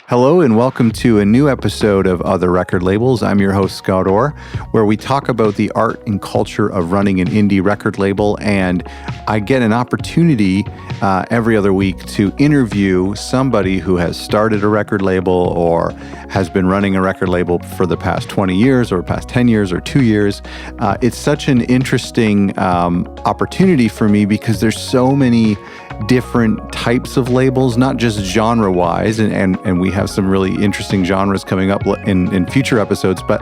Hello and welcome to a new episode of Other Record Labels. I'm your host, Scott Orr, where we talk about the art and culture of running an indie record label, and I get an opportunity every other week to interview somebody who has started a record label or has been running a record label for the past 20 years or past 10 years or 2 years. It's such an interesting opportunity for me because there's so many different types of labels, not just genre-wise, and we have some really interesting genres coming up in future episodes, but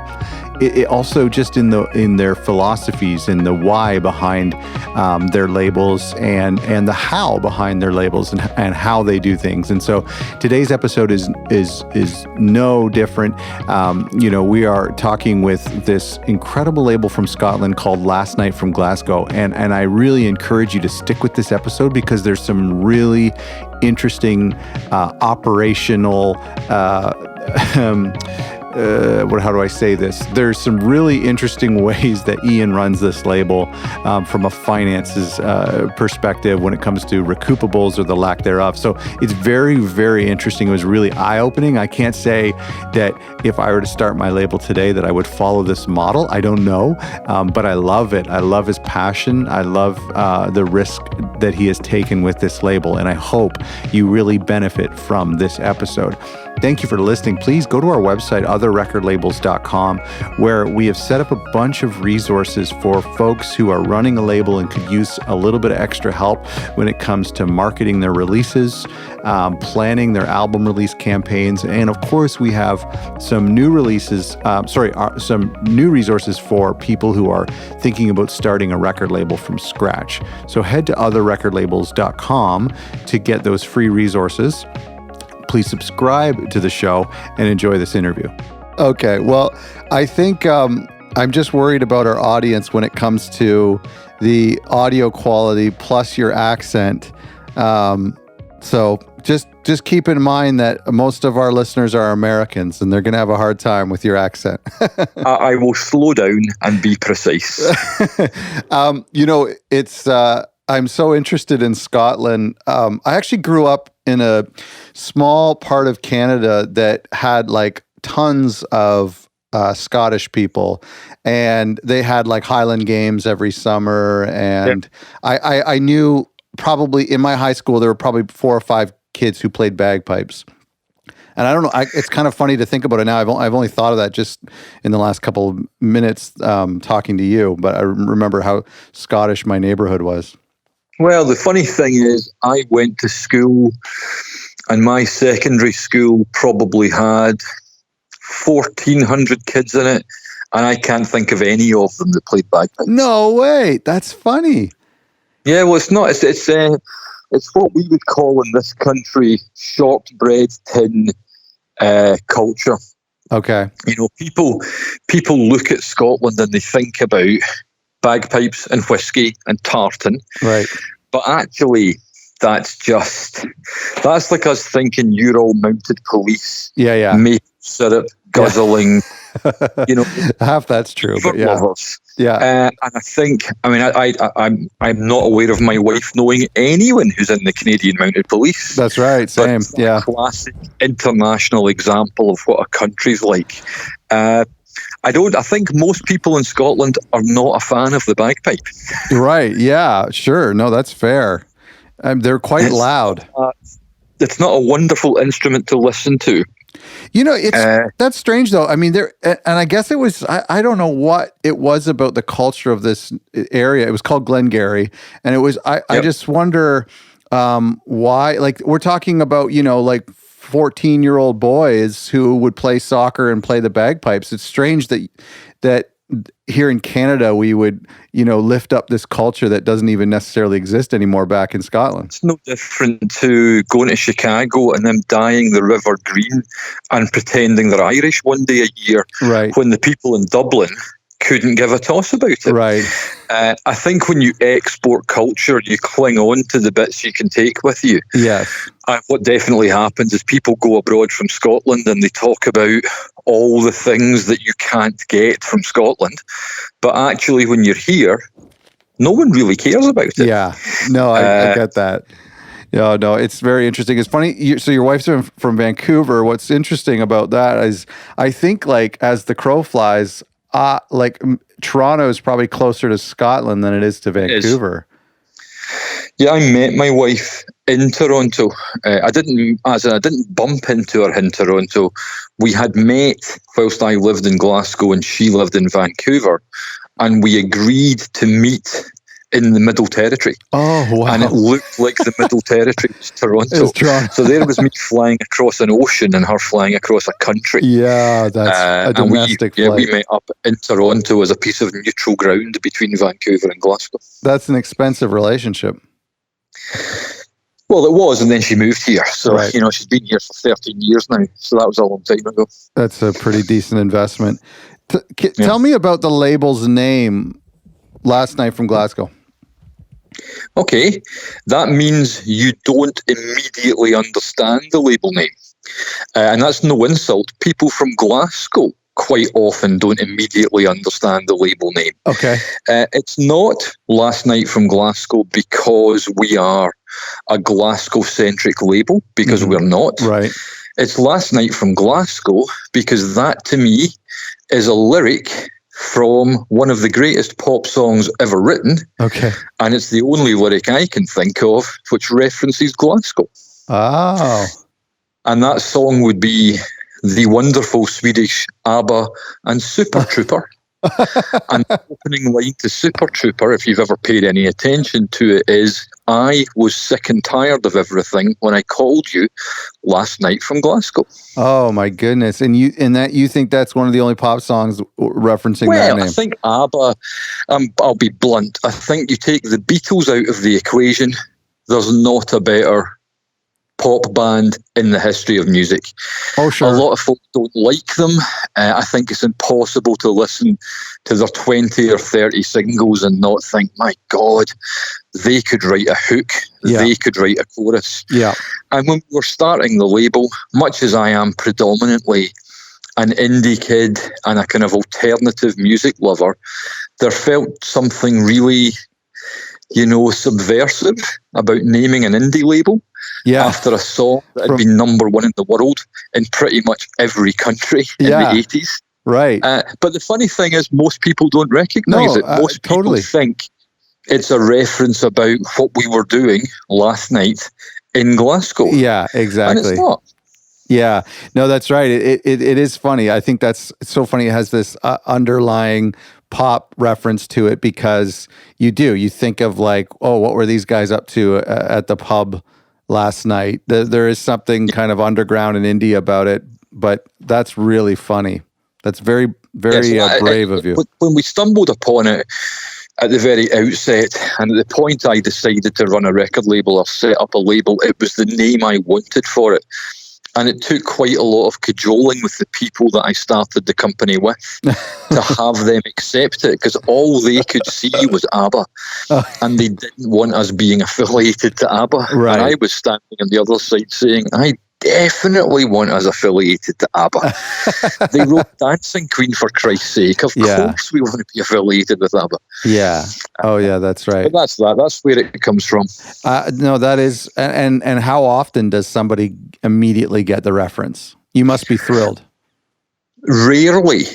it also just in their philosophies and the why behind their labels and the how behind their labels and how they do things. And so today's episode is no different. We are talking with this incredible label from Scotland called Last Night from Glasgow, and I really encourage you to stick with this episode because there's some really interesting operational how do I say this? There's some really interesting ways that Ian runs this label from a finances perspective when it comes to recoupables or the lack thereof. So it's very, very interesting. It was really eye-opening. I can't say that if I were to start my label today that I would follow this model. I don't know, but I love it. I love his passion. I love the risk that he has taken with this label, and I hope you really benefit from this episode. Thank you for listening. Please go to our website, otherrecordlabels.com, where we have set up a bunch of resources for folks who are running a label and could use a little bit of extra help when it comes to marketing their releases, planning their album release campaigns, and of course, we have some new releases, some new resources for people who are thinking about starting a record label from scratch. So head to otherrecordlabels.com to get those free resources. Please subscribe to the show and enjoy this interview. Okay, well, I think I'm just worried about our audience when it comes to the audio quality plus your accent. So just keep in mind that most of our listeners are Americans and they're going to have a hard time with your accent. I will slow down and be precise. I'm so interested in Scotland. I actually grew up in a small part of Canada that had like tons of Scottish people, and they had like Highland Games every summer. And yeah. I knew probably in my high school, there were probably 4 or 5 kids who played bagpipes. And I don't know, it's kind of funny to think about it now. I've only thought of that just in the last couple of minutes talking to you, but I remember how Scottish my neighborhood was. Well, the funny thing is, I went to school, and my secondary school probably had 1,400 kids in it, and I can't think of any of them that played bagpipes. No way! That's funny. Yeah, well, it's not. It's what we would call in this country shortbread tin culture. Okay. People look at Scotland and they think about bagpipes and whiskey and tartan. Right. But actually, that's like us thinking you're all mounted police. Yeah. Maple syrup, guzzling. Half that's true, but yeah. Lovers. Yeah. And I think, I'm not aware of my wife knowing anyone who's in the Canadian Mounted Police. That's right. Same. But yeah. A classic international example of what a country's like. I think most people in Scotland are not a fan of the bagpipe. Right. Yeah, sure. No, that's fair. They're quite loud. It's not a wonderful instrument to listen to. That's strange though. I mean, and I guess it was, I don't know what it was about the culture of this area. It was called Glengarry. And it was, I just wonder why, like we're talking about, like 14-year-old boys who would play soccer and play the bagpipes. It's strange that here in Canada we would, lift up this culture that doesn't even necessarily exist anymore back in Scotland. It's no different to going to Chicago and them dyeing the river green and pretending they're Irish one day a year, right, when the people in Dublin couldn't give a toss about it. Right. I think when you export culture, you cling on to the bits you can take with you. Yes. What definitely happens is people go abroad from Scotland and they talk about all the things that you can't get from Scotland. But actually, when you're here, no one really cares about it. Yeah. No, I get that. Yeah, no, it's very interesting. It's funny. So your wife's from Vancouver. What's interesting about that is, I think, like, as the crow flies, Toronto is probably closer to Scotland than it is to It is. Vancouver. Yeah, I met my wife in Toronto. I didn't bump into her in Toronto. We had met whilst I lived in Glasgow and she lived in Vancouver, and we agreed to meet in the Middle Territory. Oh, wow. And it looked like the Middle Territory was Toronto. It was Toronto. So there was me flying across an ocean and her flying across a country. Yeah, that's a domestic flight. Yeah, we met up in Toronto as a piece of neutral ground between Vancouver and Glasgow. That's an expensive relationship. Well, it was, and then she moved here. So, Right. She's been here for 13 years now. So that was a long time ago. That's a pretty decent investment. Tell me about the label's name, Last Night from Glasgow. Okay, that means you don't immediately understand the label name. And that's no insult. People from Glasgow quite often don't immediately understand the label name. Okay. It's not Last Night from Glasgow because we are a Glasgow-centric label, because we're not. Right. It's Last Night from Glasgow because that, to me, is a lyric from one of the greatest pop songs ever written. Okay. And it's the only lyric I can think of which references Glasgow. Oh. And that song would be the wonderful Swedish ABBA and Super Trooper. And the opening line to Super Trooper, if you've ever paid any attention to it, is, I was sick and tired of everything when I called you last night from Glasgow. Oh my goodness. And you think that's one of the only pop songs referencing that name? Well, I think ABBA, I'll be blunt, I think you take the Beatles out of the equation, there's not a better pop band in the history of music. Oh, sure. A lot of folks don't like them. I think it's impossible to listen to their 20 or 30 singles and not think, my God, they could write a hook. Yeah. They could write a chorus. Yeah. And when we were starting the label, much as I am predominantly an indie kid and a kind of alternative music lover, there felt something really, subversive about naming an indie label. Yeah. After a song that had been number one in the world in pretty much every country in the 80s. Right. But the funny thing is, most people don't recognise it. Most people think it's a reference about what we were doing last night in Glasgow. Yeah, exactly. And it's not. Yeah. No, that's right. It is funny. I think that's so funny. It has this underlying pop reference to it because you think of like, oh, what were these guys up to at the pub last night? There is something kind of underground and indie about it, but that's really funny. That's very, very brave of you. When we stumbled upon it at the very outset, and at the point I decided to run a record label or set up a label, it was the name I wanted for it. And it took quite a lot of cajoling with the people that I started the company with to have them accept it, because all they could see was ABBA, and they didn't want us being affiliated to ABBA. Right. And I was standing on the other side saying, I definitely want us affiliated to ABBA. They wrote Dancing Queen, for Christ's sake. Of course we want to be affiliated with ABBA. Yeah. Oh, yeah, that's right. But that's where it comes from. No, that is, and how often does somebody immediately get the reference? You must be thrilled. Rarely.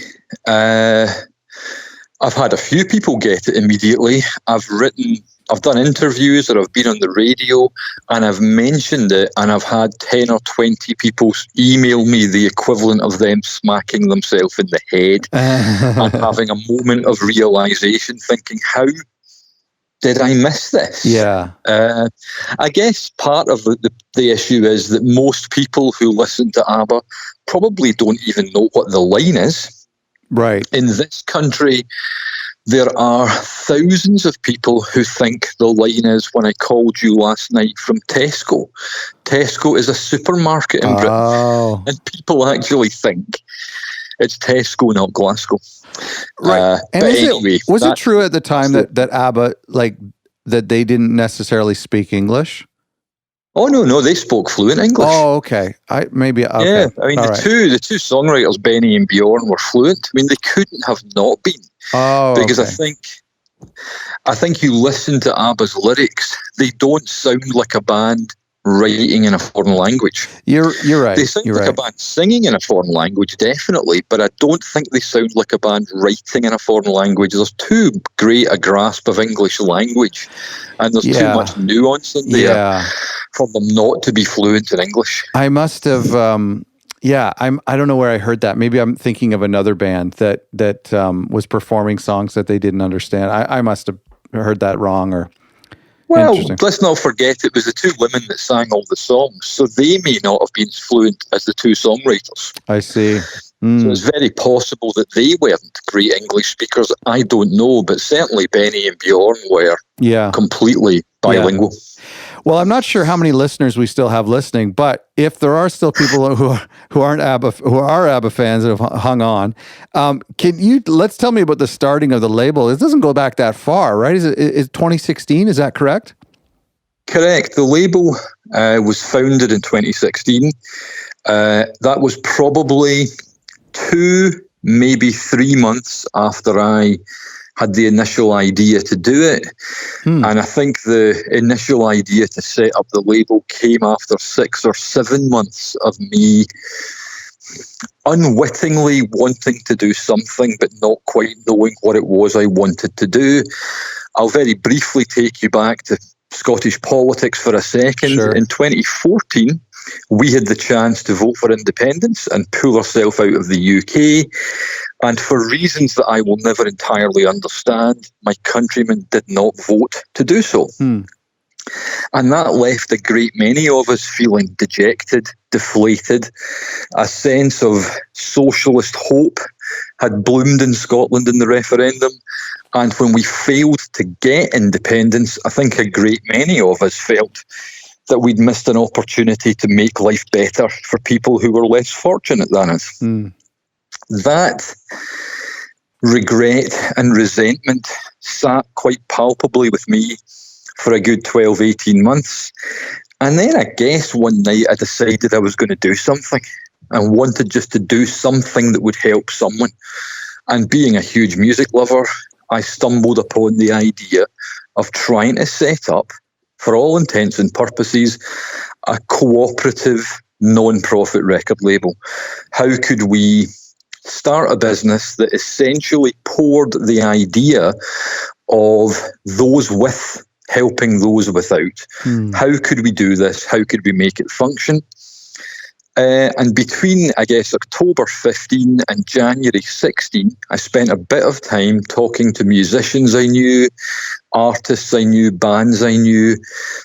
I've had a few people get it immediately. I've done interviews or I've been on the radio and I've mentioned it, and I've had 10 or 20 people email me the equivalent of them smacking themselves in the head and having a moment of realization, thinking, how did I miss this? Yeah. I guess part of the issue is that most people who listen to ABBA probably don't even know what the line is. Right. In this country, there are thousands of people who think the line is, when I called you last night from Tesco. Tesco is a supermarket in Britain. And people actually think it's Tesco, not Glasgow. Right. And but anyway, was it true at the time that ABBA, that they didn't necessarily speak English? Oh, no, they spoke fluent English. Oh, okay. Yeah, I mean, the two songwriters, Benny and Bjorn, were fluent. I mean, they couldn't have not been. Oh, because okay. I think you listen to ABBA's lyrics, they don't sound like a band writing in a foreign language. You're right. They sound like a band singing in a foreign language, definitely, but I don't think they sound like a band writing in a foreign language. There's too great a grasp of English language, and there's too much nuance in there for them not to be fluent in English. I must have. I don't know where I heard that. Maybe I'm thinking of another band that was performing songs that they didn't understand. I must have heard that wrong or. Well, let's not forget it was the two women that sang all the songs, so they may not have been as fluent as the two songwriters. I see. So it's very possible that they weren't great English speakers. I don't know, but certainly Benny and Bjorn were completely bilingual. Yeah. Well, I'm not sure how many listeners we still have listening, but if there are still people who are ABBA fans that have hung on, let's tell me about the starting of the label. It doesn't go back that far, right? Is 2016? Is that correct? Correct. The label was founded in 2016. That was probably 2, maybe 3 months after I had the initial idea to do it. And I think the initial idea to set up the label came after 6 or 7 months of me unwittingly wanting to do something but not quite knowing what it was I wanted to do. I'll very briefly take you back to Scottish politics for a second. Sure. In 2014, we had the chance to vote for independence and pull ourselves out of the UK. And for reasons that I will never entirely understand, my countrymen did not vote to do so. And that left a great many of us feeling dejected, deflated. A sense of socialist hope had bloomed in Scotland in the referendum. And when we failed to get independence, I think a great many of us felt that we'd missed an opportunity to make life better for people who were less fortunate than us. That regret and resentment sat quite palpably with me for a good 12, 18 months. And then I guess one night I decided I was going to do something. I wanted just to do something that would help someone. And being a huge music lover, I stumbled upon the idea of trying to set up, for all intents and purposes, a cooperative, non-profit record label. How could we start a business that essentially poured the idea of those with helping those without? How could we do this? How could we make it function? And between, I guess, October 15 and January 16, I spent a bit of time talking to musicians I knew, artists I knew, bands I knew,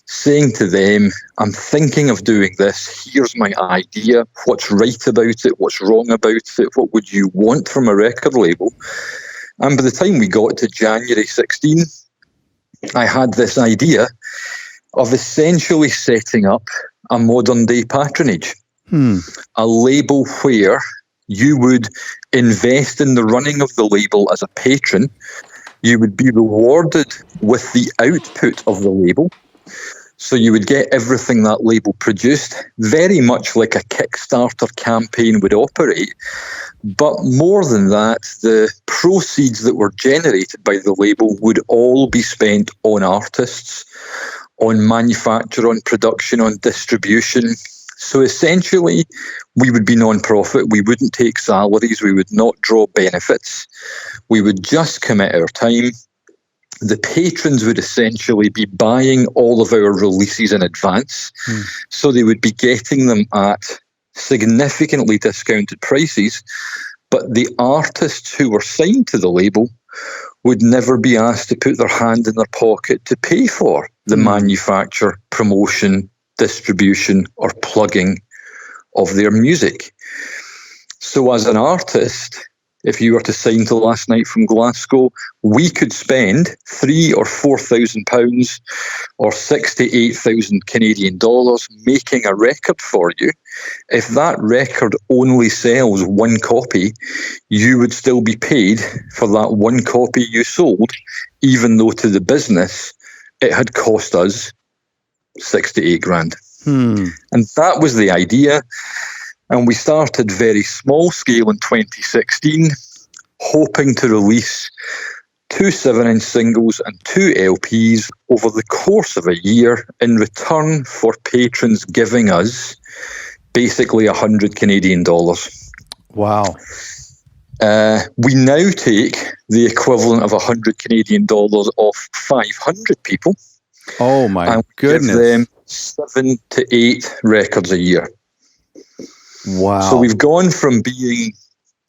saying to them, I'm thinking of doing this. Here's my idea. What's right about it? What's wrong about it? What would you want from a record label? And by the time we got to January 16, I had this idea of essentially setting up a modern day patronage. A label where you would invest in the running of the label as a patron. You would be rewarded with the output of the label. So you would get everything that label produced, very much like a Kickstarter campaign would operate. But more than that, the proceeds that were generated by the label would all be spent on artists, on manufacture, on production, on distribution. So essentially, we would be non-profit. We wouldn't take salaries. We would not draw benefits. We would just commit our time. The patrons would essentially be buying all of our releases in advance. So they would be getting them at significantly discounted prices. But the artists who were signed to the label would never be asked to put their hand in their pocket to pay for the manufacture, promotion, distribution or plugging of their music. So as an artist, if you were to sign to Last Night from Glasgow, we could spend £3,000 or £4,000 or 6,000 to 8,000 Canadian dollars making a record for you. If that record only sells one copy, you would still be paid for that one copy you sold, even though to the business it had cost us 6 to 8 grand. And that was the idea. And we started very small scale in 2016, hoping to release 2 7-inch singles and 2 LPs over the course of a year in return for patrons giving us basically 100 Canadian dollars. Wow. We now take the equivalent of 100 Canadian dollars off 500 people. Oh my and goodness. Give them 7 to 8 records a year. Wow. So we've gone from being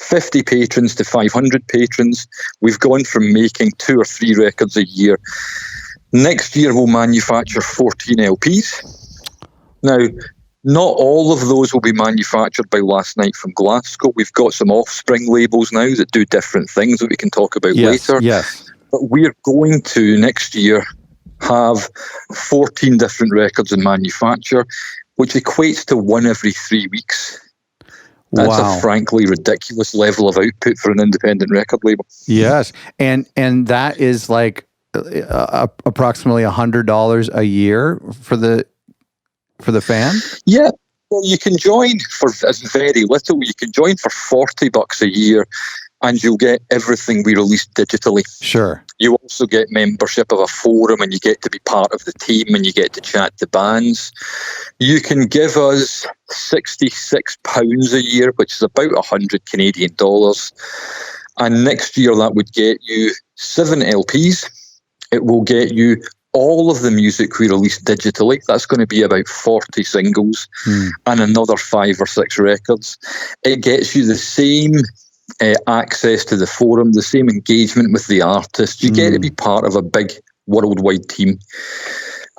50 patrons to 500 patrons. We've gone from making 2 or 3 records a year. Next year we'll manufacture 14 LPs. Now, not all of those will be manufactured by Last Night from Glasgow. We've got some offspring labels now that do different things that we can talk about later. Yes. But we're going to, next year, have 14 different records in manufacture, which equates to 1 every 3 weeks. That's a frankly ridiculous level of output for an independent record label. Yes. And that is like approximately $100 a year for the fan? Yeah. Well, you can join for as very little. You can join for $40 a year and you'll get everything we release digitally. Sure. You also get membership of a forum and you get to be part of the team and you get to chat to bands. You can give us £66 a year, which is about 100 Canadian dollars. And next year that would get you 7 LPs. It will get you all of the music we release digitally. That's going to be about 40 singles and another 5 or 6 records. It gets you the same access to the forum, the same engagement with the artist. You get to be part of a big worldwide team.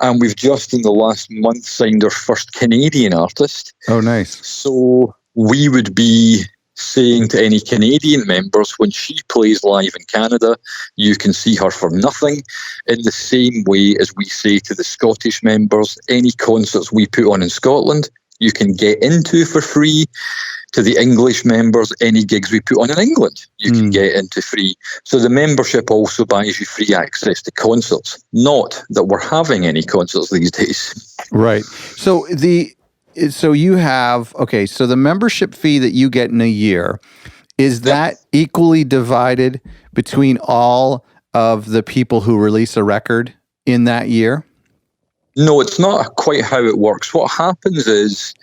And we've just in the last month signed our first Canadian artist. Oh, nice. So we would be saying to any Canadian members, when she plays live in Canada, you can see her for nothing, in the same way as we say to the Scottish members, any concerts we put on in Scotland, you can get into for free. To the English members, any gigs we put on in England, you can get into free. So the membership also buys you free access to concerts. Not that we're having any concerts these days. Right. So you have, so the membership fee that you get in a year, is that equally divided between all of the people who release a record in that year? No, it's not quite how it works. What happens is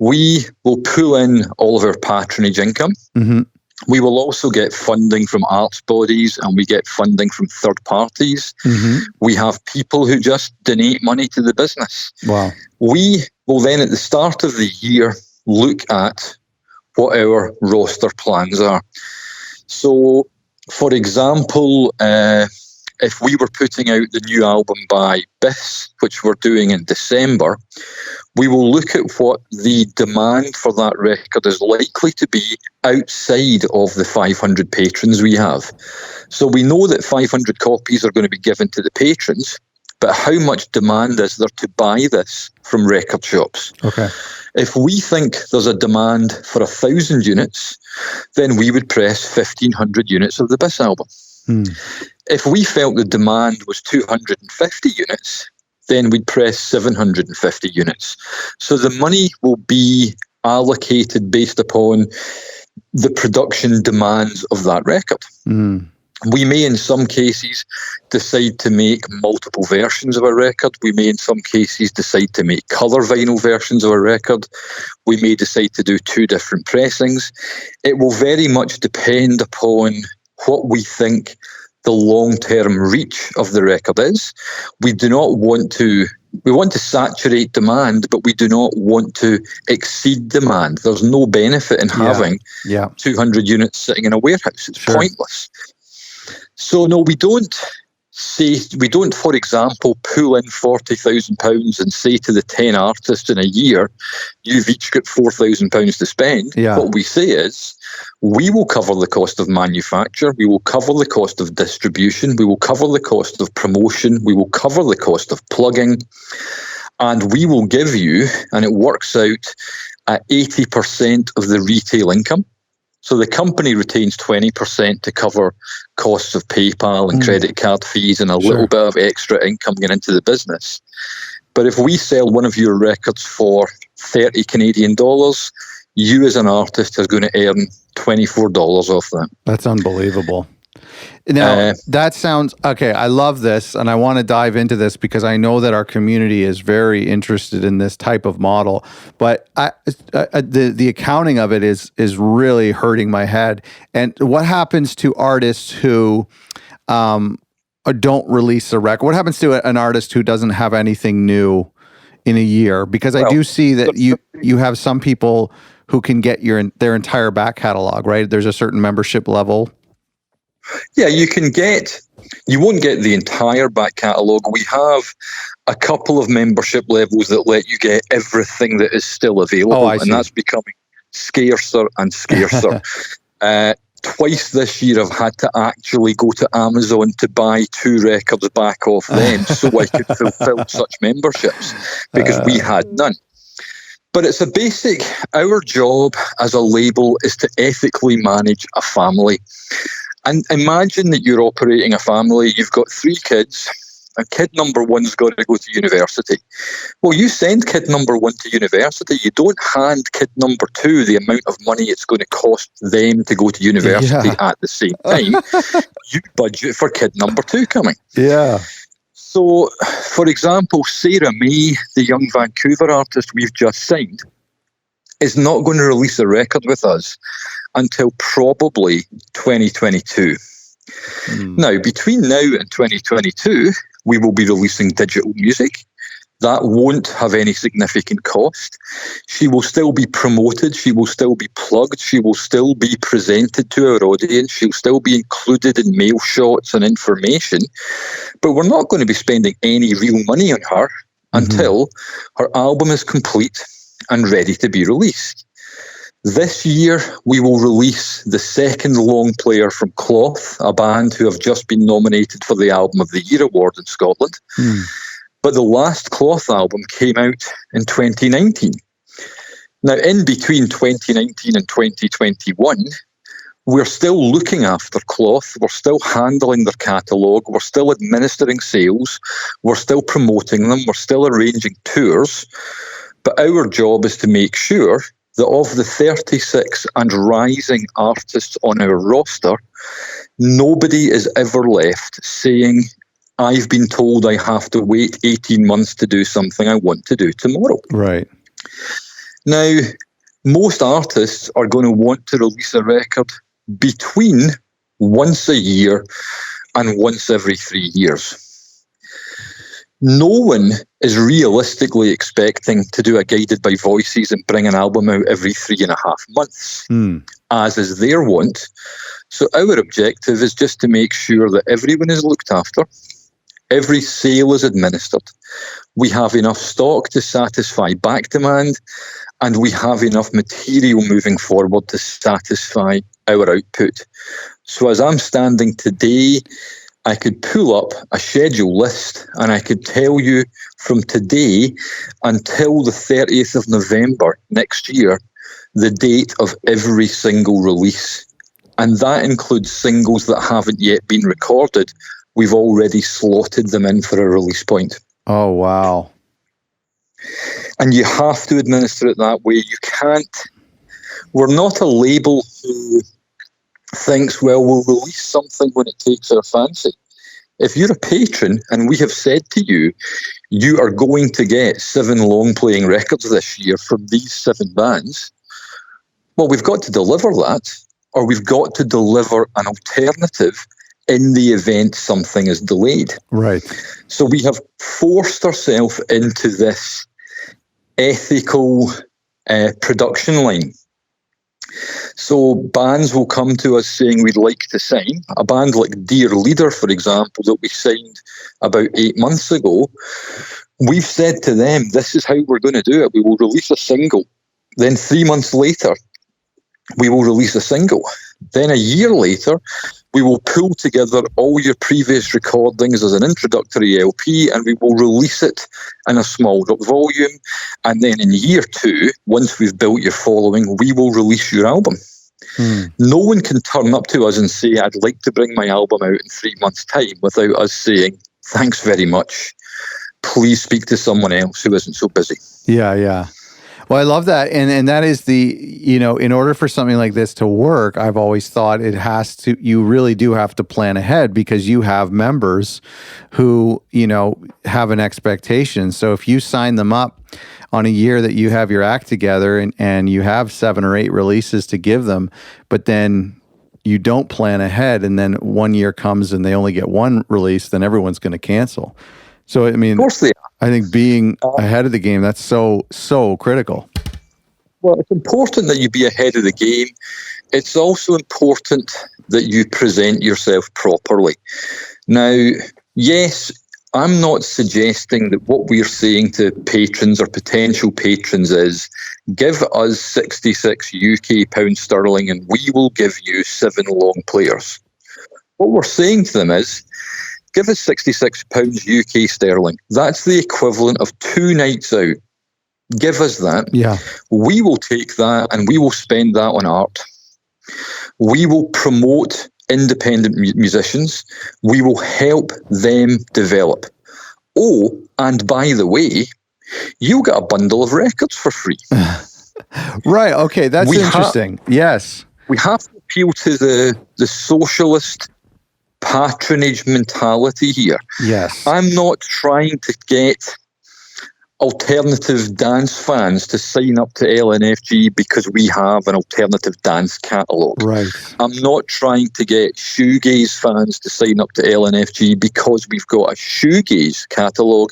we will pull in all of our patronage income. Mm-hmm. We will also get funding from arts bodies and we get funding from third parties. Mm-hmm. We have people who just donate money to the business. Wow. We will then at the start of the year look at what our roster plans are. So, for example, if we were putting out the new album by Biss, which we're doing in December, we will look at what the demand for that record is likely to be outside of the 500 patrons we have. So we know that 500 copies are going to be given to the patrons, but how much demand is there to buy this from record shops? Okay. If we think there's a demand for 1,000 units, then we would press 1,500 units of the Biss album. If we felt the demand was 250 units, then we'd press 750 units. So the money will be allocated based upon the production demands of that record. We may, in some cases, decide to make multiple versions of a record. We may, in some cases, decide to make colour vinyl versions of a record. We may decide to do 2 different pressings. It will very much depend upon what we think the long-term reach of the record is. We want to saturate demand, but we do not want to exceed demand. There's no benefit in having 200 units sitting in a warehouse. It's pointless. So no, we don't, for example, pull in £40,000 and say to the 10 artists in a year, you've each got £4,000 to spend. What we say is, we will cover the cost of manufacture, we will cover the cost of distribution, we will cover the cost of promotion, we will cover the cost of plugging, and we will give you, and it works out at 80% of the retail income. So the company retains 20% to cover costs of PayPal and credit card fees and a little bit of extra income getting into the business. But if we sell one of your records for 30 Canadian dollars, you as an artist are going to earn $24 off that. That's unbelievable. Now, that sounds okay. I love this, and I want to dive into this because I know that our community is very interested in this type of model. But the accounting of it is really hurting my head. And what happens to artists who don't release a record? What happens to an artist who doesn't have anything new in a year? Because I do see that you have some people who can get their entire back catalog, right? There's a certain membership level. Yeah, you won't get the entire back catalogue. We have a couple of membership levels that let you get everything that is still available, and that's becoming scarcer and scarcer. Twice this year I've had to actually go to Amazon to buy 2 records back off them so I could fulfill such memberships, because we had none. But it's our job as a label is to ethically manage a family. And imagine that you're operating a family, you've got 3 kids, and kid number 1's got to go to university. Well, you send kid number 1 to university, you don't hand kid number 2 the amount of money it's going to cost them to go to university at the same time. You budget for kid number 2 coming. Yeah. So, for example, Sarah May, the young Vancouver artist we've just signed, is not going to release a record with us until probably 2022. Now, between now and 2022, we will be releasing digital music. That won't have any significant cost. She will still be promoted. She will still be plugged. She will still be presented to our audience. She'll still be included in mail shots and information. But we're not going to be spending any real money on her until her album is complete and ready to be released. This year, we will release the second long player from Cloth, a band who have just been nominated for the Album of the Year award in Scotland. But the last Cloth album came out in 2019. Now, in between 2019 and 2021, we're still looking after Cloth. We're still handling their catalogue. We're still administering sales. We're still promoting them. We're still arranging tours. But our job is to make sure that of the 36 and rising artists on our roster, nobody is ever left saying, I've been told I have to wait 18 months to do something I want to do tomorrow. Right. Now, most artists are going to want to release a record between once a year and once every 3 years. No one is realistically expecting to do a Guided by Voices and bring an album out every 3.5 months, as is their want. So our objective is just to make sure that everyone is looked after, every sale is administered, we have enough stock to satisfy back demand, and we have enough material moving forward to satisfy our output. So as I'm standing today, I could pull up a schedule list and I could tell you from today until the 30th of November next year, the date of every single release. And that includes singles that haven't yet been recorded. We've already slotted them in for a release point. Oh, wow. And you have to administer it that way. You can't. We're not a label who thinks, well, we'll release something when it takes our fancy. If you're a patron and we have said to you, you are going to get 7 long-playing records this year from these 7 bands, well, we've got to deliver that, or we've got to deliver an alternative in the event something is delayed. Right. So we have forced ourselves into this ethical production line. So bands will come to us saying we'd like to sign. A band like Dear Leader, for example, that we signed about 8 months ago, we've said to them, this is how we're going to do it. We will release a single. Then 3 months later, we will release a single. Then a year later, we will pull together all your previous recordings as an introductory LP and we will release it in a small volume. And then in year 2, once we've built your following, we will release your album. No one can turn up to us and say, I'd like to bring my album out in 3 months' time without us saying, thanks very much. Please speak to someone else who isn't so busy. Yeah, yeah. Well, I love that. And that is in order for something like this to work, I've always thought you really do have to plan ahead, because you have members who, have an expectation. So if you sign them up on a year that you have your act together and you have 7 or 8 releases to give them, but then you don't plan ahead, and then one year comes and they only get one release, then everyone's going to cancel. So, I mean, Of course they are. I think being ahead of the game, that's so critical. Well, it's important that you be ahead of the game. It's also important that you present yourself properly. Now, yes, I'm not suggesting that what we're saying to patrons or potential patrons is, give us 66 UK pound sterling and we will give you 7 long players. What we're saying to them is, give us £66 UK sterling. That's the equivalent of 2 nights out. Give us that. Yeah. We will take that and we will spend that on art. We will promote independent musicians. We will help them develop. Oh, and by the way, you'll get a bundle of records for free. Right. Okay. That's interesting. Yes. We have to appeal to the socialist patronage mentality here. Yes. I'm not trying to get alternative dance fans to sign up to LNFG because we have an alternative dance catalogue. Right. I'm not trying to get shoegaze fans to sign up to LNFG because we've got a shoegaze catalogue.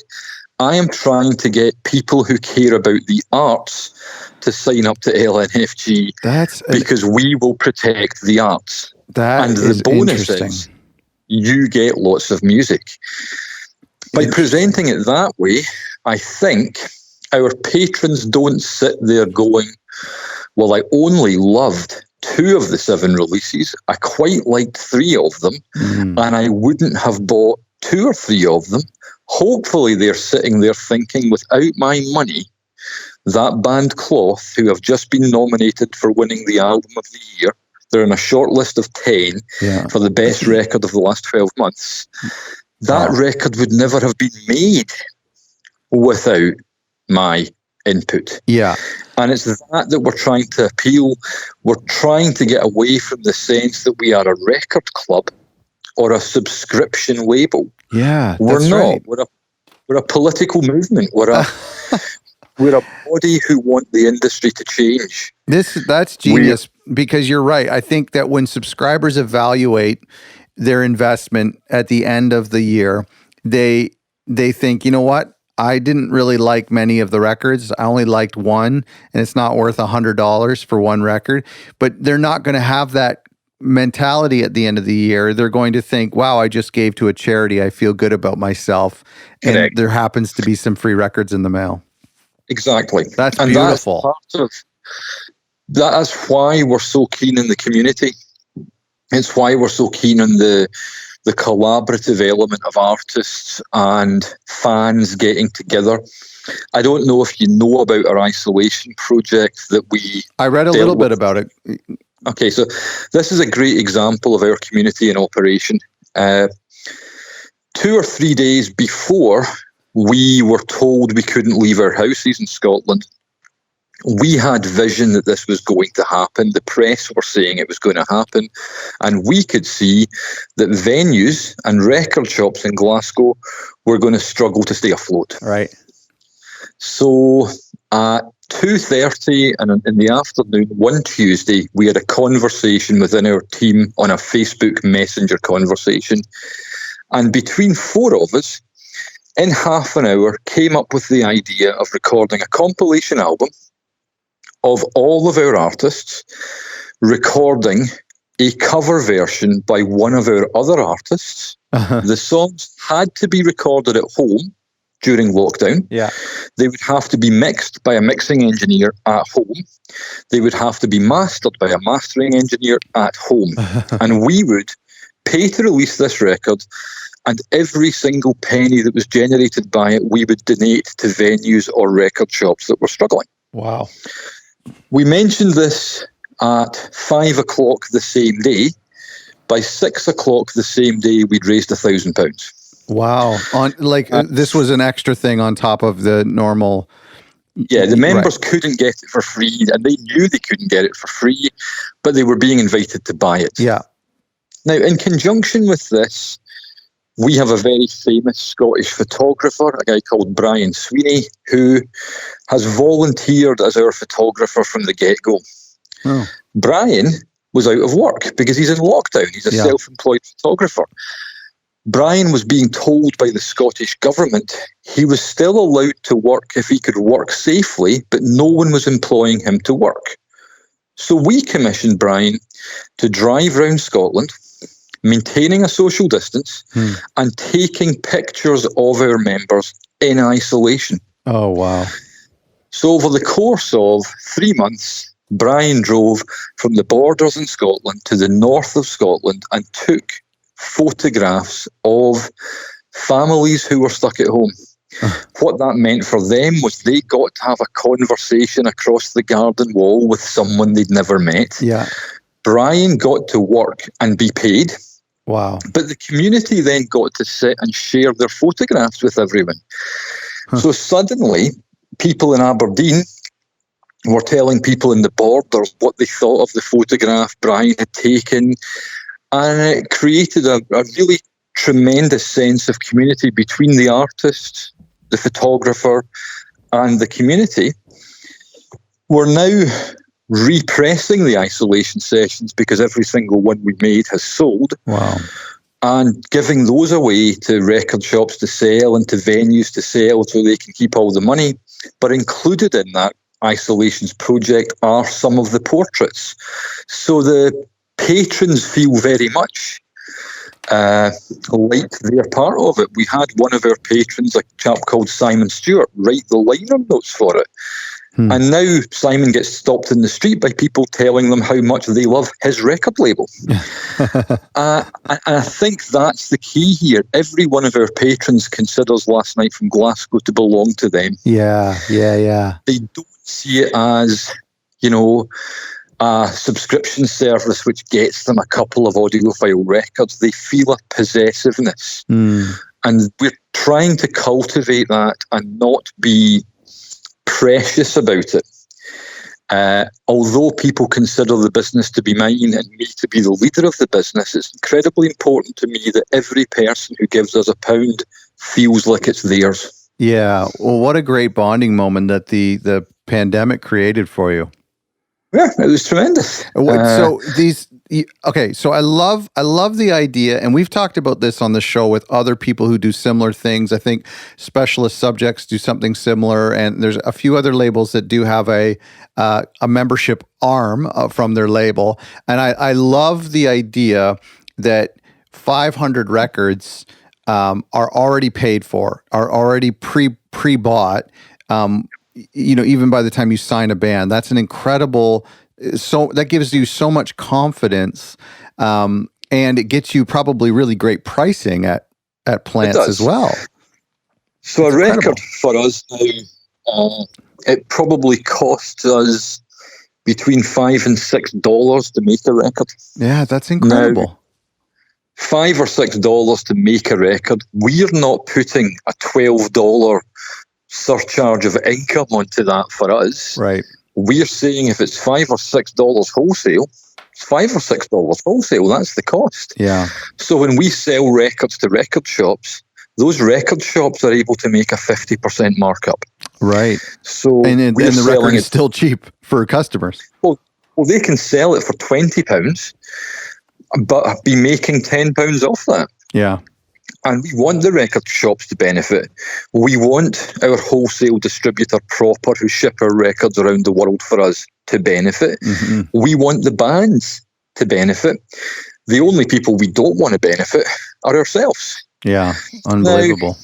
I am trying to get people who care about the arts to sign up to LNFG because we will protect the arts. And the bonus is you get lots of music. By presenting it that way, I think our patrons don't sit there going, well, I only loved 2 of the 7 releases. I quite liked 3 of them, and I wouldn't have bought 2 or 3 of them. Hopefully they're sitting there thinking, without my money, that band Cloth, who have just been nominated for winning the Album of the Year, they're in a short list of 10 for the best record of the last 12 months. That record would never have been made without my input. Yeah. And it's that we're trying to appeal. We're trying to get away from the sense that we are a record club or a subscription label. Yeah, we're that's not. Right. We're a political movement. We're a body who want the industry to change. That's genius, because you're right. I think that when subscribers evaluate their investment at the end of the year, they think, you know what? I didn't really like many of the records. I only liked one, and it's not worth $100 for one record. But they're not going to have that mentality at the end of the year. They're going to think, wow, I just gave to a charity. I feel good about myself. Correct. And there happens to be some free records in the mail. Exactly. That's beautiful. That's why we're so keen in the community. It's why we're so keen on the collaborative element of artists and fans getting together. I don't know if you know about our isolation project that I read a little bit about it. Okay, so this is a great example of our community in operation. 2 or 3 days before we were told we couldn't leave our houses in Scotland, we had vision that this was going to happen. The press were saying it was going to happen. And we could see that venues and record shops in Glasgow were going to struggle to stay afloat. Right. So at 2:30 and in the afternoon, one Tuesday, we had a conversation within our team on a Facebook Messenger conversation. And between 4 of us, in half an hour, came up with the idea of recording a compilation album of all of our artists, recording a cover version by one of our other artists. Uh-huh. The songs had to be recorded at home during lockdown. Yeah. They would have to be mixed by a mixing engineer at home. They would have to be mastered by a mastering engineer at home. And we would pay to release this record, and every single penny that was generated by it, we would donate to venues or record shops that were struggling. Wow. We mentioned this at 5 o'clock the same day. By 6 o'clock the same day, we'd raised £1,000. Wow. This was an extra thing on top of the normal Yeah, the members couldn't get it for free, and they knew they couldn't get it for free, but they were being invited to buy it. Yeah. Now, in conjunction with this, we have a very famous Scottish photographer, a guy called Brian Sweeney, who has volunteered as our photographer from the get-go. Oh. Brian was out of work because he's in lockdown. He's a self-employed photographer. Brian was being told by the Scottish government he was still allowed to work if he could work safely, but no one was employing him to work. So we commissioned Brian to drive around Scotland, maintaining a social distance and taking pictures of our members in isolation. Oh, wow. So over the course of 3 months, Brian drove from the borders in Scotland to the north of Scotland and took photographs of families who were stuck at home. What that meant for them was they got to have a conversation across the garden wall with someone they'd never met. Yeah. Brian got to work and be paid. Wow. But the community then got to sit and share their photographs with everyone. So suddenly, people in Aberdeen were telling people in the borders what they thought of the photograph Brian had taken. And it created a really tremendous sense of community between the artist, the photographer, and the community. We're now repressing the isolation sessions because every single one we made has sold. Wow. And giving those away to record shops to sell and to venues to sell so they can keep all the money. But included in that isolations project are some of the portraits. So the patrons feel very much like they're part of it. We had one of our patrons, a chap called Simon Stewart, write the liner notes for it. And now Simon gets stopped in the street by people telling them how much they love his record label. And I think that's the key here. Every one of our patrons considers Last Night from Glasgow to belong to them. Yeah. They don't see it as, a subscription service which gets them a couple of audiophile records. They feel a possessiveness. And we're trying to cultivate that and not be precious about it. Although people consider the business to be mine and me to be the leader of the business, it's incredibly important to me that every person who gives us £1 feels like it's theirs. Yeah. Well, what a great bonding moment that the pandemic created for you. Yeah, it was tremendous. So I love the idea, and we've talked about this on the show with other people who do similar things. I think Specialist Subjects do something similar, and there's a few other labels that do have a membership arm from their label. And I love the idea that 500 records are already paid for, are already pre-bought. Even by the time you sign a band, that's an incredible. So that gives you so much confidence, and it gets you probably really great pricing at plants as well. So it's record for us now, it probably costs us between $5 and $6 to make a record. Yeah, that's incredible. Now, $5 or $6 to make a record. We're not putting a $12 surcharge of income onto that for us. Right. We're saying if it's $5 or $6 wholesale, it's $5 or $6 wholesale. That's the cost. Yeah. So when we sell records to record shops, those record shops are able to make a 50% markup. Right. So and the record is still cheap for customers. Well, they can sell it for £20, but be making £10 off that. Yeah. And we want the record shops to benefit. We want our wholesale distributor proper who ship our records around the world for us to benefit. Mm-hmm. We want the bands to benefit. The only people we don't want to benefit are ourselves. Yeah, unbelievable.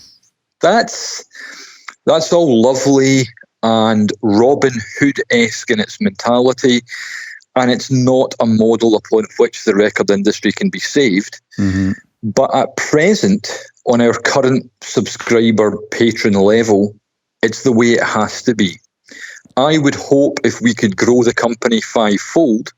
Now, that's all lovely and Robin Hood-esque in its mentality, and it's not a model upon which the record industry can be saved. Mm-hmm. But at present, on our current subscriber patron level, it's the way it has to be. I would hope if we could grow the company fivefold,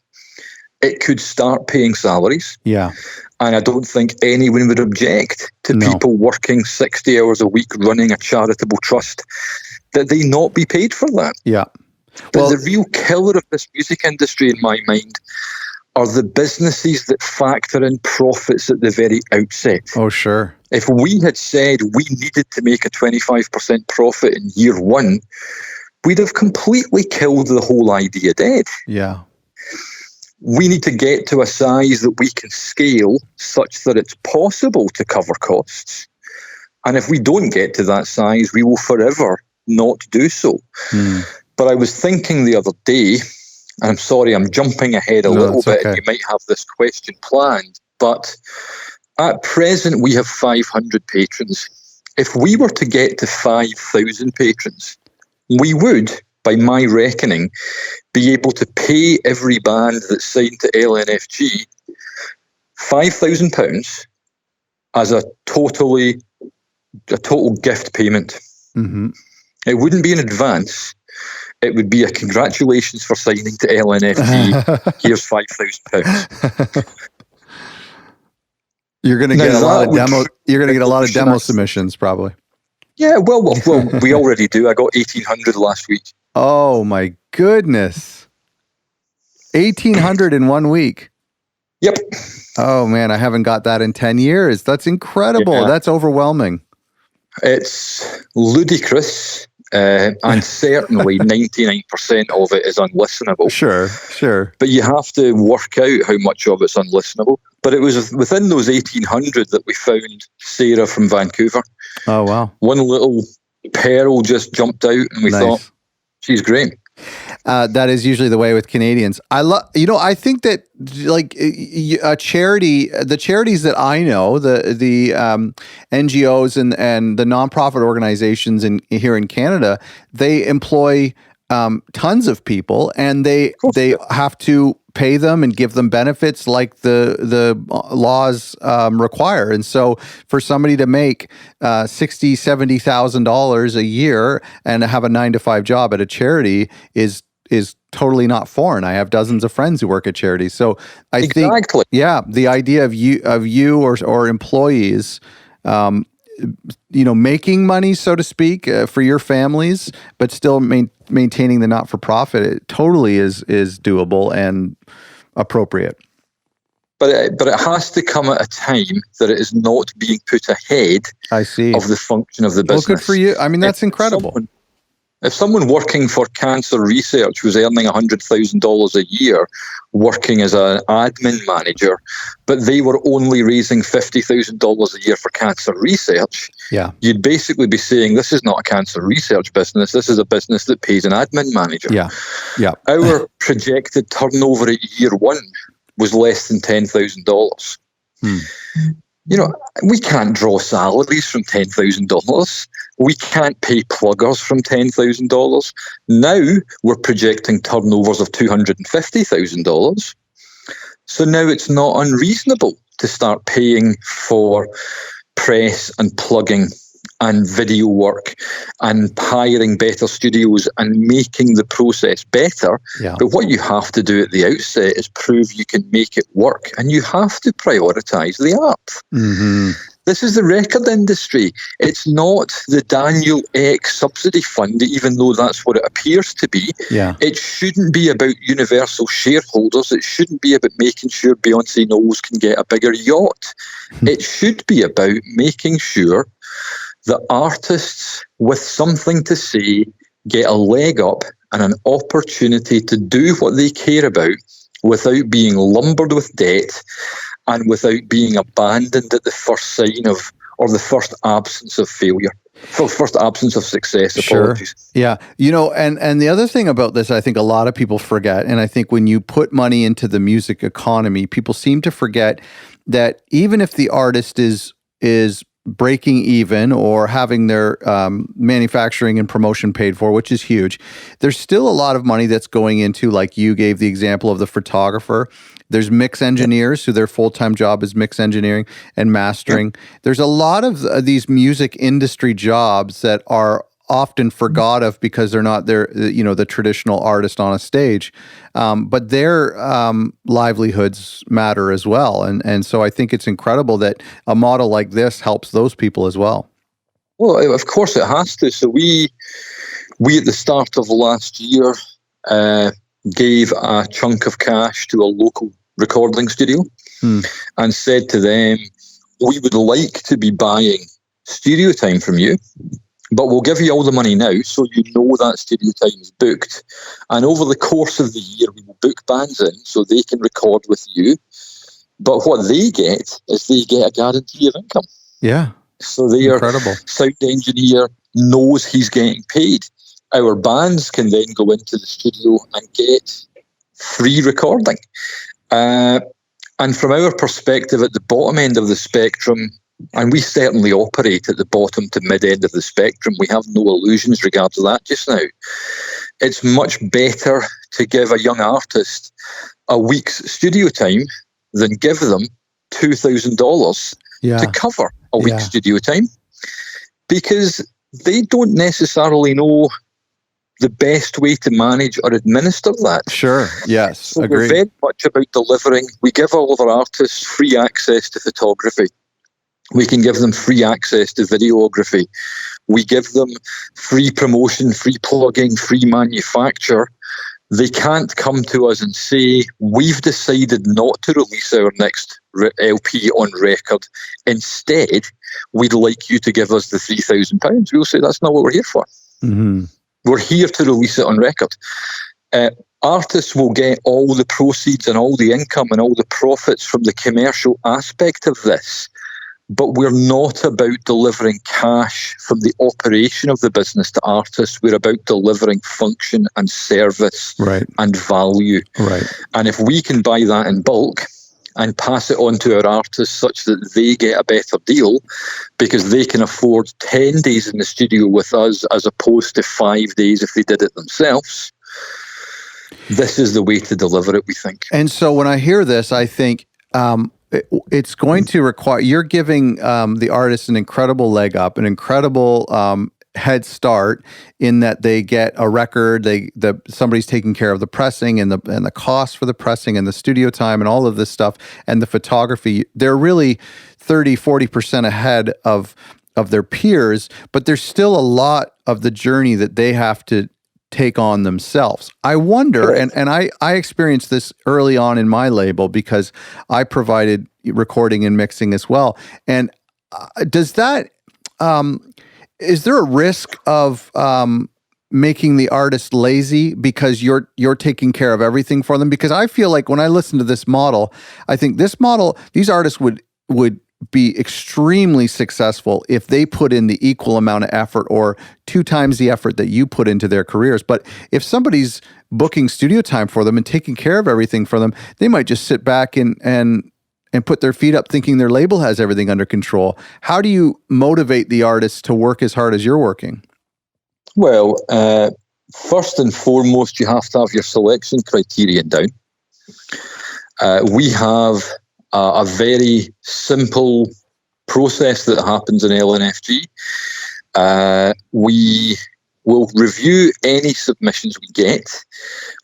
it could start paying salaries. Yeah. And I don't think anyone would object to people working 60 hours a week running a charitable trust that they not be paid for that. Yeah. But the real killer of this music industry, in my mind, are the businesses that factor in profits at the very outset. Oh, sure. If we had said we needed to make a 25% profit in year one, we'd have completely killed the whole idea dead. Yeah. We need to get to a size that we can scale such that it's possible to cover costs. And if we don't get to that size, we will forever not do so. But I was thinking the other day, and I'm sorry, I'm jumping ahead a little bit, okay. and you might have this question planned, but at present we have 500 patrons. If we were to get to 5,000 patrons, we would, by my reckoning, be able to pay every band that's signed to LNFG £5,000 as a total gift payment. Mm-hmm. It wouldn't be an advance. It would be a congratulations for signing to LNFG. Here's £5,000. You're going to get a lot of demo. You're going to get a lot of demo submissions, probably. Yeah, well, we already do. I got 1,800 last week. Oh my goodness, 1,800 in 1 week. Yep. Oh man, I haven't got that in 10 years. That's incredible. Yeah. That's overwhelming. It's ludicrous. And certainly 99% of it is unlistenable. Sure. But you have to work out how much of it's unlistenable. But it was within those 1,800 that we found Sarah from Vancouver. Oh, wow. One little pearl just jumped out and we thought, she's great. That is usually the way with Canadians. I think that like a charity, the charities that I know, the NGOs and the nonprofit organizations here in Canada, they employ tons of people, and they have to pay them and give them benefits like the laws require. And so for somebody to make $60,000, $70,000 a year and have a 9-to-5 job at a charity is totally not foreign. I have dozens of friends who work at charities. So I think, the idea of you or employees, making money, so to speak, for your families, but still maintaining the not-for-profit, it totally is doable and appropriate. But it has to come at a time that it is not being put ahead of the function of the business. Well, good for you. I mean, that's incredible. If someone working for cancer research was earning $100,000 a year working as an admin manager, but they were only raising $50,000 a year for cancer research, you'd basically be saying this is not a cancer research business. This is a business that pays an admin manager. Yeah. Our projected turnover at year one was less than $10,000. We can't draw salaries from $10,000. We can't pay pluggers from $10,000. Now we're projecting turnovers of $250,000. So now it's not unreasonable to start paying for press and plugging and video work and hiring better studios and making the process better. But what you have to do at the outset is prove you can make it work, and you have to prioritize the art. Mm-hmm. This is the record industry. It's not the Daniel Ek subsidy fund, even though that's what it appears to be. It shouldn't be about universal shareholders. It shouldn't be about making sure Beyonce Knowles can get a bigger yacht. It should be about making sure that artists with something to say get a leg up and an opportunity to do what they care about without being lumbered with debt and without being abandoned at the first sign of, or the first absence of failure. First absence of success, apologies. Yeah. And the other thing about this, I think a lot of people forget, and I think when you put money into the music economy, people seem to forget that even if the artist is breaking even or having their manufacturing and promotion paid for, which is huge, there's still a lot of money that's going into, like you gave the example of the photographer. There's mix engineers who their full-time job is mix engineering and mastering. There's a lot of these music industry jobs that are often forgot of because they're not the traditional artist on a stage, but their livelihoods matter as well. And so I think it's incredible that a model like this helps those people as well. Well, of course it has to. So we We, at the start of last year, gave a chunk of cash to a local recording studio and said to them, we would like to be buying studio time from you, but we'll give you all the money now so you know that studio time is booked. And over the course of the year, we will book bands in so they can record with you. But what they get is they get a guarantee of income. Yeah. So their Incredible. sound engineer knows he's getting paid. Our bands can then go into the studio and get free recording. And from our perspective at the bottom end of the spectrum, and we certainly operate at the bottom to mid-end of the spectrum, we have no illusions regarding that just now. It's much better to give a young artist a week's studio time than give them $2,000 to cover a week's studio time, because they don't necessarily know the best way to manage or administer that. Sure, yes, so agreed. We're very much about delivering. We give all of our artists free access to photography. We can give them free access to videography. We give them free promotion, free plugging, free manufacture. They can't come to us and say, we've decided not to release our next LP on record. Instead, we'd like you to give us the £3,000. We'll say, that's not what we're here for. Mm-hmm. We're here to release it on record. Artists will get all the proceeds and all the income and all the profits from the commercial aspect of this. But we're not about delivering cash from the operation of the business to artists. We're about delivering function and service and value. Right. And if we can buy that in bulk and pass it on to our artists such that they get a better deal because they can afford 10 days in the studio with us as opposed to 5 days if they did it themselves, this is the way to deliver it, we think. And so when I hear this, I think it's going to require, you're giving the artist an incredible leg up, an incredible head start in that they get a record, somebody's taking care of the pressing and the cost for the pressing and the studio time and all of this stuff and the photography. They're really 30-40% ahead of their peers, but there's still a lot of the journey that they have to take on themselves. I wonder, and I experienced this early on in my label because I provided recording and mixing as well. And does that is there a risk of making the artist lazy because you're taking care of everything for them? Because I feel like when I listen to this model, I think these artists would be extremely successful if they put in the equal amount of effort or 2 times the effort that you put into their careers. But if somebody's booking studio time for them and taking care of everything for them, they might just sit back and put their feet up thinking their label has everything under control. How do you motivate the artists to work as hard as you're working? Well, first and foremost, you have to have your selection criterion down. We have a very simple process that happens in LNFG. We will review any submissions we get.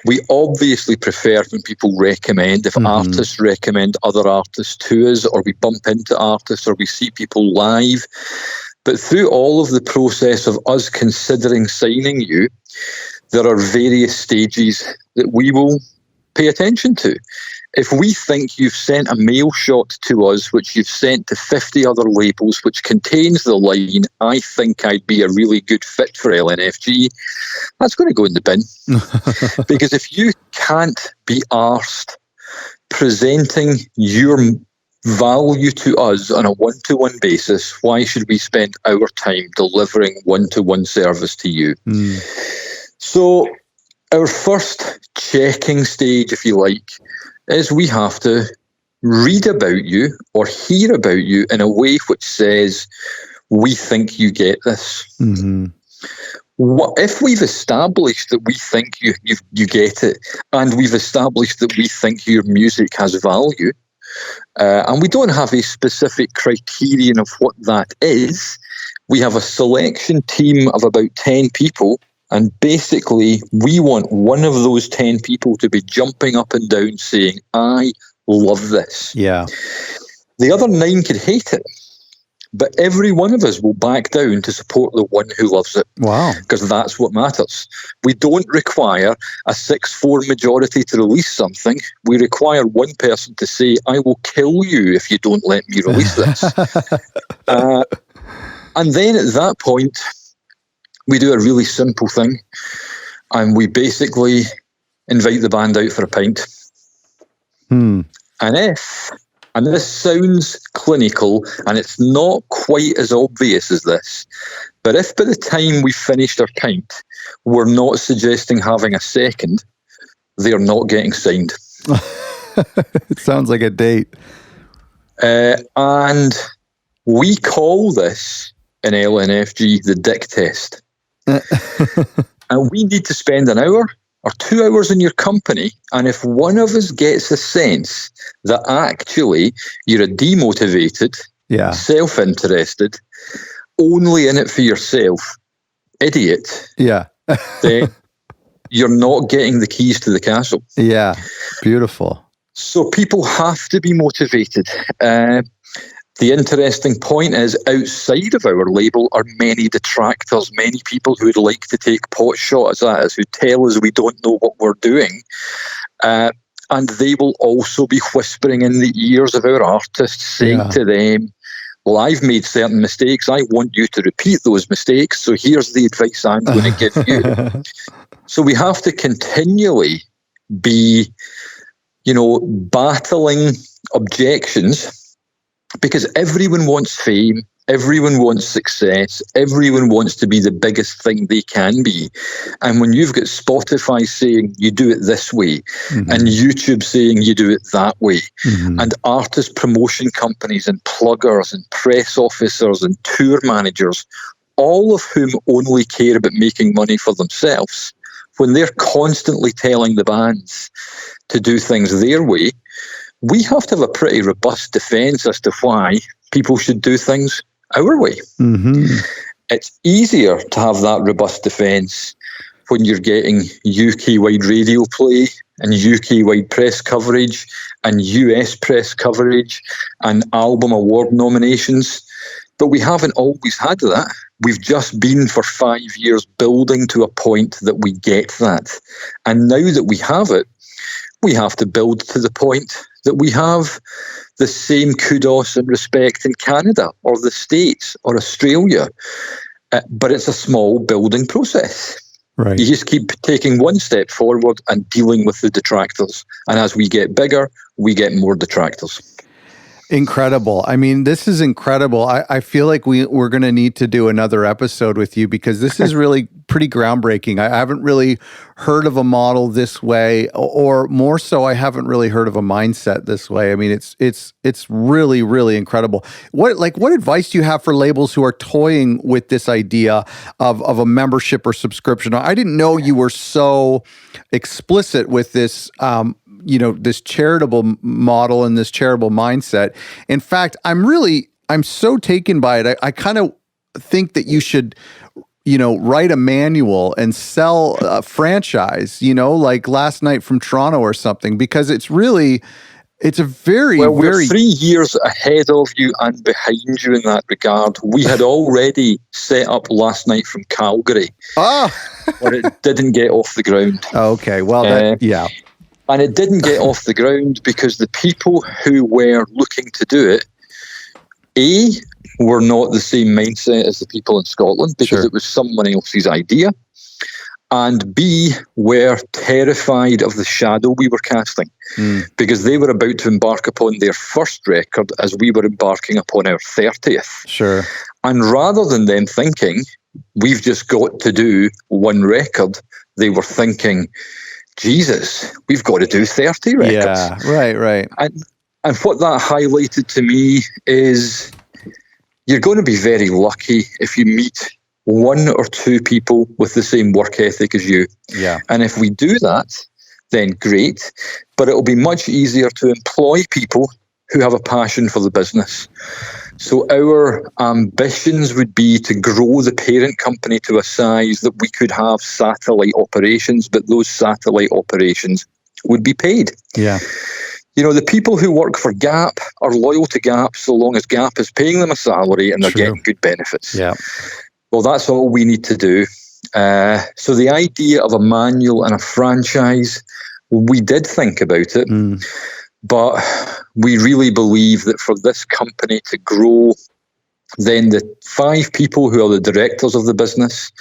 We obviously prefer when people recommend, if artists recommend other artists to us, or we bump into artists, or we see people live. But through all of the process of us considering signing you, there are various stages that we will pay attention to. If we think you've sent a mail shot to us, which you've sent to 50 other labels, which contains the line, I think I'd be a really good fit for LNFG, that's going to go in the bin. Because if you can't be arsed presenting your value to us on a one-to-one basis, why should we spend our time delivering one-to-one service to you? So our first checking stage, if you like, is we have to read about you or hear about you in a way which says, we think you get this. What if we've established that we think you get it, and we've established that we think your music has value, and we don't have a specific criterion of what that is, we have a selection team of about 10 people. And basically, we want one of those 10 people to be jumping up and down saying, I love this. Yeah. The other 9 could hate it. but every one of us will back down to support the one who loves it. Wow. Because that's what matters. We don't require a 6-4 majority to release something. We require one person to say, I will kill you if you don't let me release this. And then at that point, we do a really simple thing. And we basically invite the band out for a pint. And this sounds clinical, and it's not quite as obvious as this, but if by the time we finished our pint, we're not suggesting having a second, they're not getting signed. It sounds like a date. And we call this in LNFG the dick test. And we need to spend an hour or 2 hours in your company, and if one of us gets a sense that actually you're a demotivated, self-interested, only in it for yourself idiot, then you're not getting the keys to the castle. Yeah, beautiful. So people have to be motivated. The interesting point is, outside of our label are many detractors, many people who would like to take pot shots at us, who tell us we don't know what we're doing. And they will also be whispering in the ears of our artists, saying to them, well, I've made certain mistakes. I want you to repeat those mistakes. So here's the advice I'm going to give you. So we have to continually be, battling objections, because everyone wants fame, everyone wants success, everyone wants to be the biggest thing they can be. And when you've got Spotify saying you do it this way, and YouTube saying you do it that way, and artist promotion companies and pluggers and press officers and tour managers, all of whom only care about making money for themselves, when they're constantly telling the bands to do things their way, we have to have a pretty robust defence as to why people should do things our way. It's easier to have that robust defence when you're getting UK-wide radio play and UK-wide press coverage and US press coverage and album award nominations. But we haven't always had that. We've just been for 5 years building to a point that we get that. And now that we have it, we have to build to the point that we have the same kudos and respect in Canada or the States or Australia. But it's a small building process. Right. You just keep taking one step forward and dealing with the detractors. And as we get bigger, we get more detractors. Incredible. I mean, this is incredible. I feel like we're going to need to do another episode with you, because this is really pretty groundbreaking. I haven't really heard of a model this way, or more so, I haven't really heard of a mindset this way. I mean, it's really, really incredible. What advice do you have for labels who are toying with this idea of a membership or subscription? I didn't know you were so explicit with this this charitable model and this charitable mindset. In fact, I'm so taken by it. I kind of think that you should, write a manual and sell a franchise, like Last Night from Toronto or something, because it's a very, we're 3 years ahead of you and behind you in that regard. We had already set up Last Night from Calgary, but it didn't get off the ground. Okay, well, And it didn't get off the ground because the people who were looking to do it, A, were not the same mindset as the people in Scotland, because it was someone else's idea, and B, were terrified of the shadow we were casting, because they were about to embark upon their first record as we were embarking upon our 30th. Sure. And rather than them thinking, we've just got to do one record, they were thinking, Jesus, we've got to do 30 records. Yeah, right. And what that highlighted to me is you're going to be very lucky if you meet one or two people with the same work ethic as you. Yeah. And if we do that, then great. But it'll be much easier to employ people who have a passion for the business. So our ambitions would be to grow the parent company to a size that we could have satellite operations, but those satellite operations would be paid. Yeah. The people who work for Gap are loyal to Gap so long as Gap is paying them a salary and they're True. getting good benefits. Yeah. Well, that's all we need to do. So the idea of a manual and a franchise, we did think about it, but we really believe that for this company to grow, then the 5 people who are the directors of the business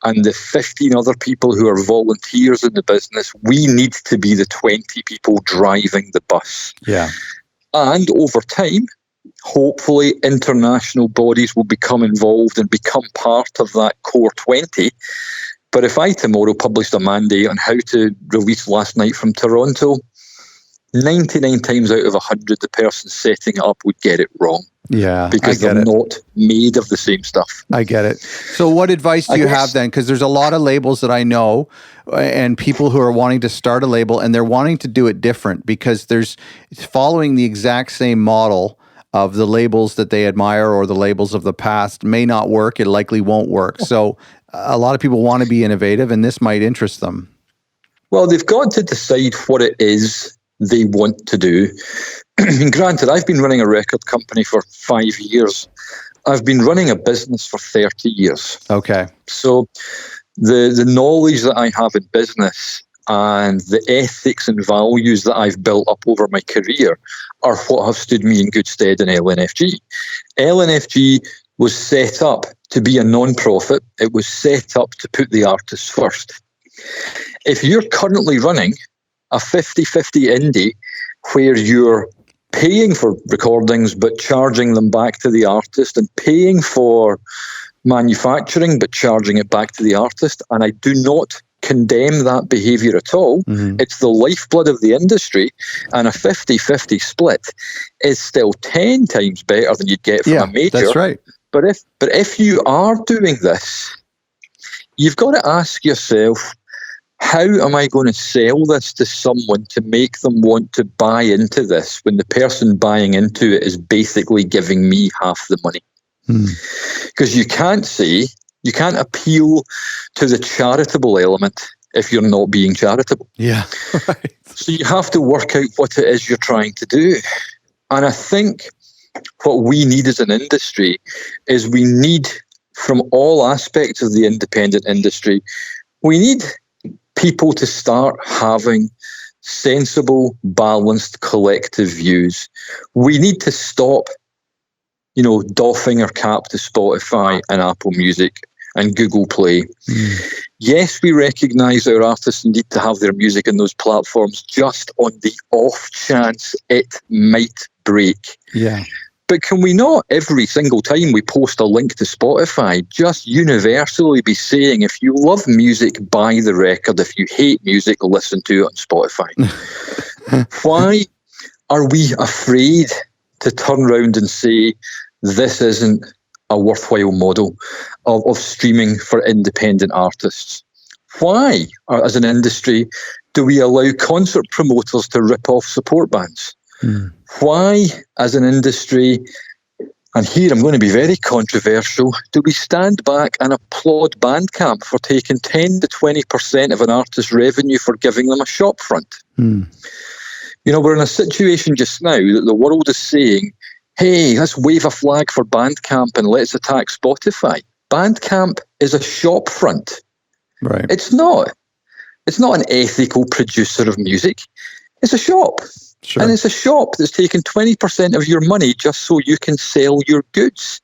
and the 15 other people who are volunteers in the business, we need to be the 20 people driving the bus. Yeah. And over time, hopefully international bodies will become involved and become part of that core 20. But if I tomorrow published a mandate on how to release Last Night from Toronto, 99 times out of 100, the person setting it up would get it wrong. Yeah, because they're not made of the same stuff. I get it. So what advice do you have then? Because there's a lot of labels that I know and people who are wanting to start a label and they're wanting to do it different because it's following the exact same model of the labels that they admire or the labels of the past may not work. It likely won't work. So a lot of people want to be innovative and this might interest them. Well, they've got to decide what it is they want to do. Granted, I've been running a record company for 5 years. I've been running a business for 30 years. Okay. So the knowledge that I have in business and the ethics and values that I've built up over my career are what have stood me in good stead in LNFG. LNFG was set up to be a non-profit. It was set up to put the artists first. If you're currently running a 50-50 indie where you're paying for recordings but charging them back to the artist and paying for manufacturing but charging it back to the artist, and I do not condemn that behaviour at all. It's the lifeblood of the industry, and a 50-50 split is still 10 times better than you'd get from a major. That's right. But if you are doing this, you've got to ask yourself, how am I going to sell this to someone to make them want to buy into this when the person buying into it is basically giving me half the money? Because you can't appeal to the charitable element if you're not being charitable. Yeah, right. So you have to work out what it is you're trying to do. And I think what we need as an industry is we need, from all aspects of the independent industry, we need people to start having sensible, balanced, collective views. We need to stop, doffing our cap to Spotify and Apple Music and Google Play. Yes, we recognise our artists need to have their music in those platforms just on the off chance it might break. Yeah. But can we not, every single time we post a link to Spotify, just universally be saying, if you love music, buy the record. If you hate music, listen to it on Spotify. Why are we afraid to turn around and say, this isn't a worthwhile model of streaming for independent artists? Why, as an industry, do we allow concert promoters to rip off support bands? Why, as an industry, and here I'm going to be very controversial, do we stand back and applaud Bandcamp for taking 10 to 20% of an artist's revenue for giving them a shop front? We're in a situation just now that the world is saying, hey, let's wave a flag for Bandcamp and let's attack Spotify. Bandcamp is a shop front. Right. It's not an ethical producer of music. It's a shop. Sure. And it's a shop that's taking 20% of your money just so you can sell your goods.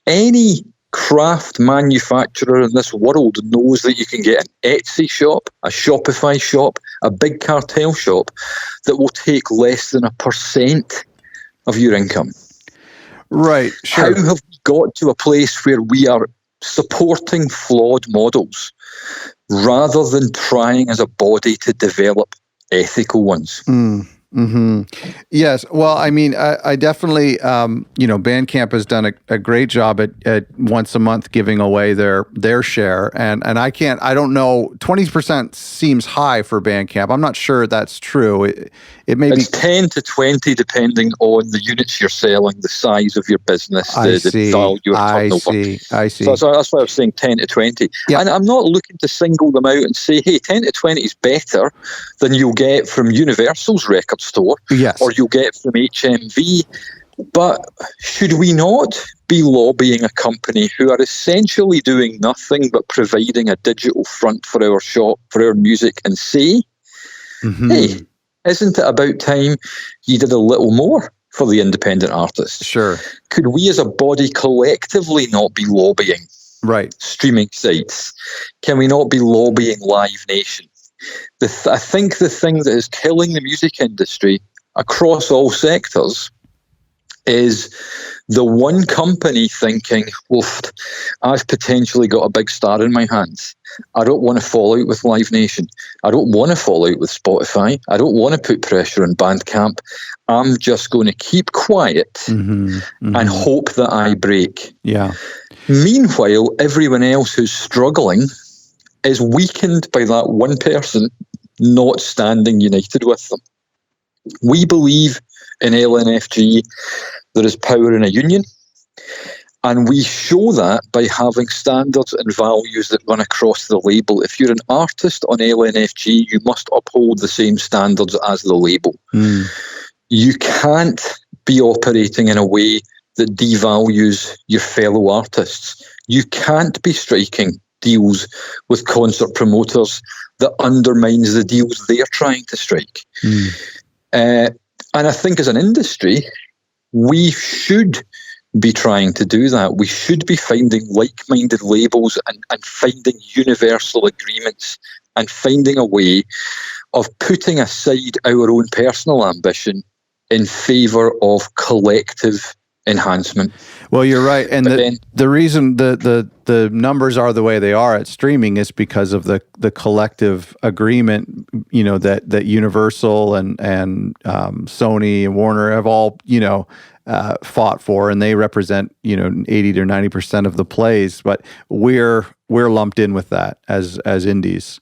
Any craft manufacturer in this world knows that you can get an Etsy shop, a Shopify shop, a big cartel shop that will take less than 1% of your income. Right. Sure. How have we got to a place where we are supporting flawed models rather than trying as a body to develop ethical ones? Yes. Well, I mean, I definitely, Bandcamp has done a great job at once a month giving away their share. And I don't know, 20% seems high for Bandcamp. I'm not sure that's true. It may it's be 10 to 20 depending on the units you're selling, the size of your business, the value of turnover. I see. So that's why I was saying 10 to 20. Yeah. And I'm not looking to single them out and say, hey, 10 to 20 is better than you'll get from Universal's record store, Yes. or you'll get it from HMV. But should we not be lobbying a company who are essentially doing nothing but providing a digital front for our shop, for our music, and say, hey, isn't it about time you did a little more for the independent artists? Sure. Could we as a body collectively not be lobbying streaming sites? Can we not be lobbying Live Nation? I think the thing that is killing the music industry across all sectors is the one company thinking, well, I've potentially got a big star in my hands. I don't want to fall out with Live Nation. I don't want to fall out with Spotify. I don't want to put pressure on Bandcamp. I'm just going to keep quiet and hope that I break. Yeah. Meanwhile, everyone else who's struggling is weakened by that one person not standing united with them. We believe in LNFG, there is power in a union, and we show that by having standards and values that run across the label. If you're an artist on LNFG, you must uphold the same standards as the label. You can't be operating in a way that devalues your fellow artists. You can't be striking deals with concert promoters that undermines the deals they're trying to strike. And I think as an industry, we should be trying to do that. We should be finding like-minded labels and finding universal agreements and finding a way of putting aside our own personal ambition in favour of collective enhancement. Well, you're right, and the reason the numbers are the way they are at streaming is because of the collective agreement, that Universal and Sony and Warner have all fought for, and they represent 80 to 90% of the plays, but we're lumped in with that as indies.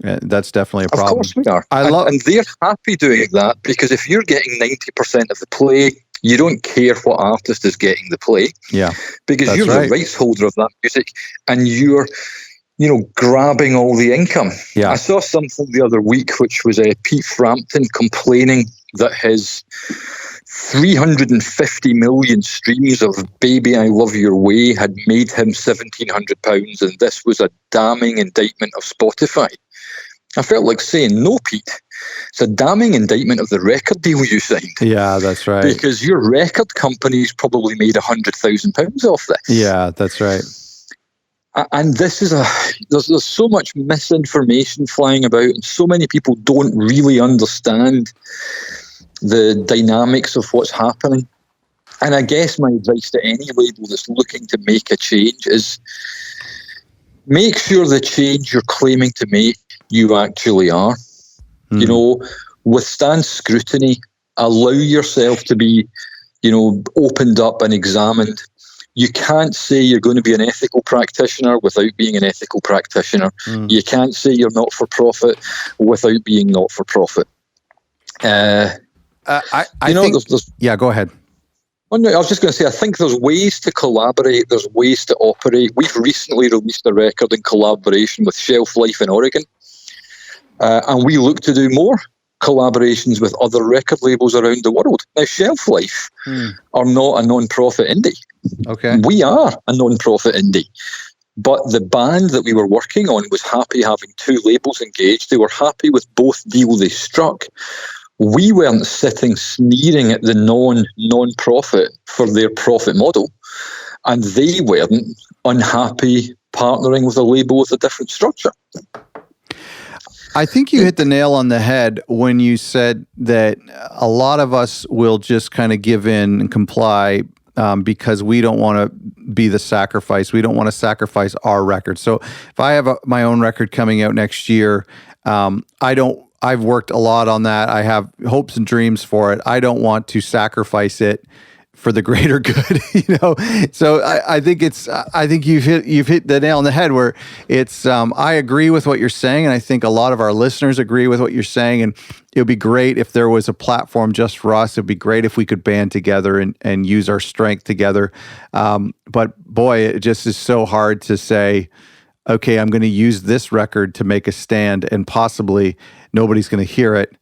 That's definitely a problem. Of course we are. And they're happy doing that, because if you're getting 90% of the play, you don't care what artist is getting the play. Yeah. Because you're the rights holder of that music, and you're, grabbing all the income. Yeah. I saw something the other week, which was Pete Frampton complaining that his 350 million streams of Baby I Love Your Way had made him £1,700, and this was a damning indictment of Spotify. I felt like saying, no, Pete, it's a damning indictment of the record deal you signed. Yeah, that's right. Because your record company's probably made £100,000 off this. Yeah, that's right. And this is there's so much misinformation flying about, and so many people don't really understand the dynamics of what's happening. And I guess my advice to any label that's looking to make a change is make sure the change you're claiming to make, you actually are. Withstand scrutiny, allow yourself to be, opened up and examined. You can't say you're going to be an ethical practitioner without being an ethical practitioner. You can't say you're not for profit without being not for profit. I think, go ahead. Oh, no, I was just going to say, I think there's ways to collaborate, there's ways to operate. We've recently released a record in collaboration with Shelf Life in Oregon, and we look to do more collaborations with other record labels around the world. Now, Shelf Life are not a non-profit indie. Okay. We are a non-profit indie. But the band that we were working on was happy having two labels engaged. They were happy with both deals they struck. We weren't sitting sneering at the non-profit for their profit model, and they weren't unhappy partnering with a label with a different structure. I think you hit the nail on the head when you said that a lot of us will just kind of give in and comply because we don't want to be the sacrifice. We don't want to sacrifice our record. So if I have my own record coming out next year, I've worked a lot on that. I have hopes and dreams for it. I don't want to sacrifice it for the greater good, So I think you've hit the nail on the head where it's, I agree with what you're saying. And I think a lot of our listeners agree with what you're saying. And it would be great if there was a platform just for us. It'd be great if we could band together and use our strength together. But boy, it just is so hard to say, okay, I'm going to use this record to make a stand and possibly nobody's going to hear it.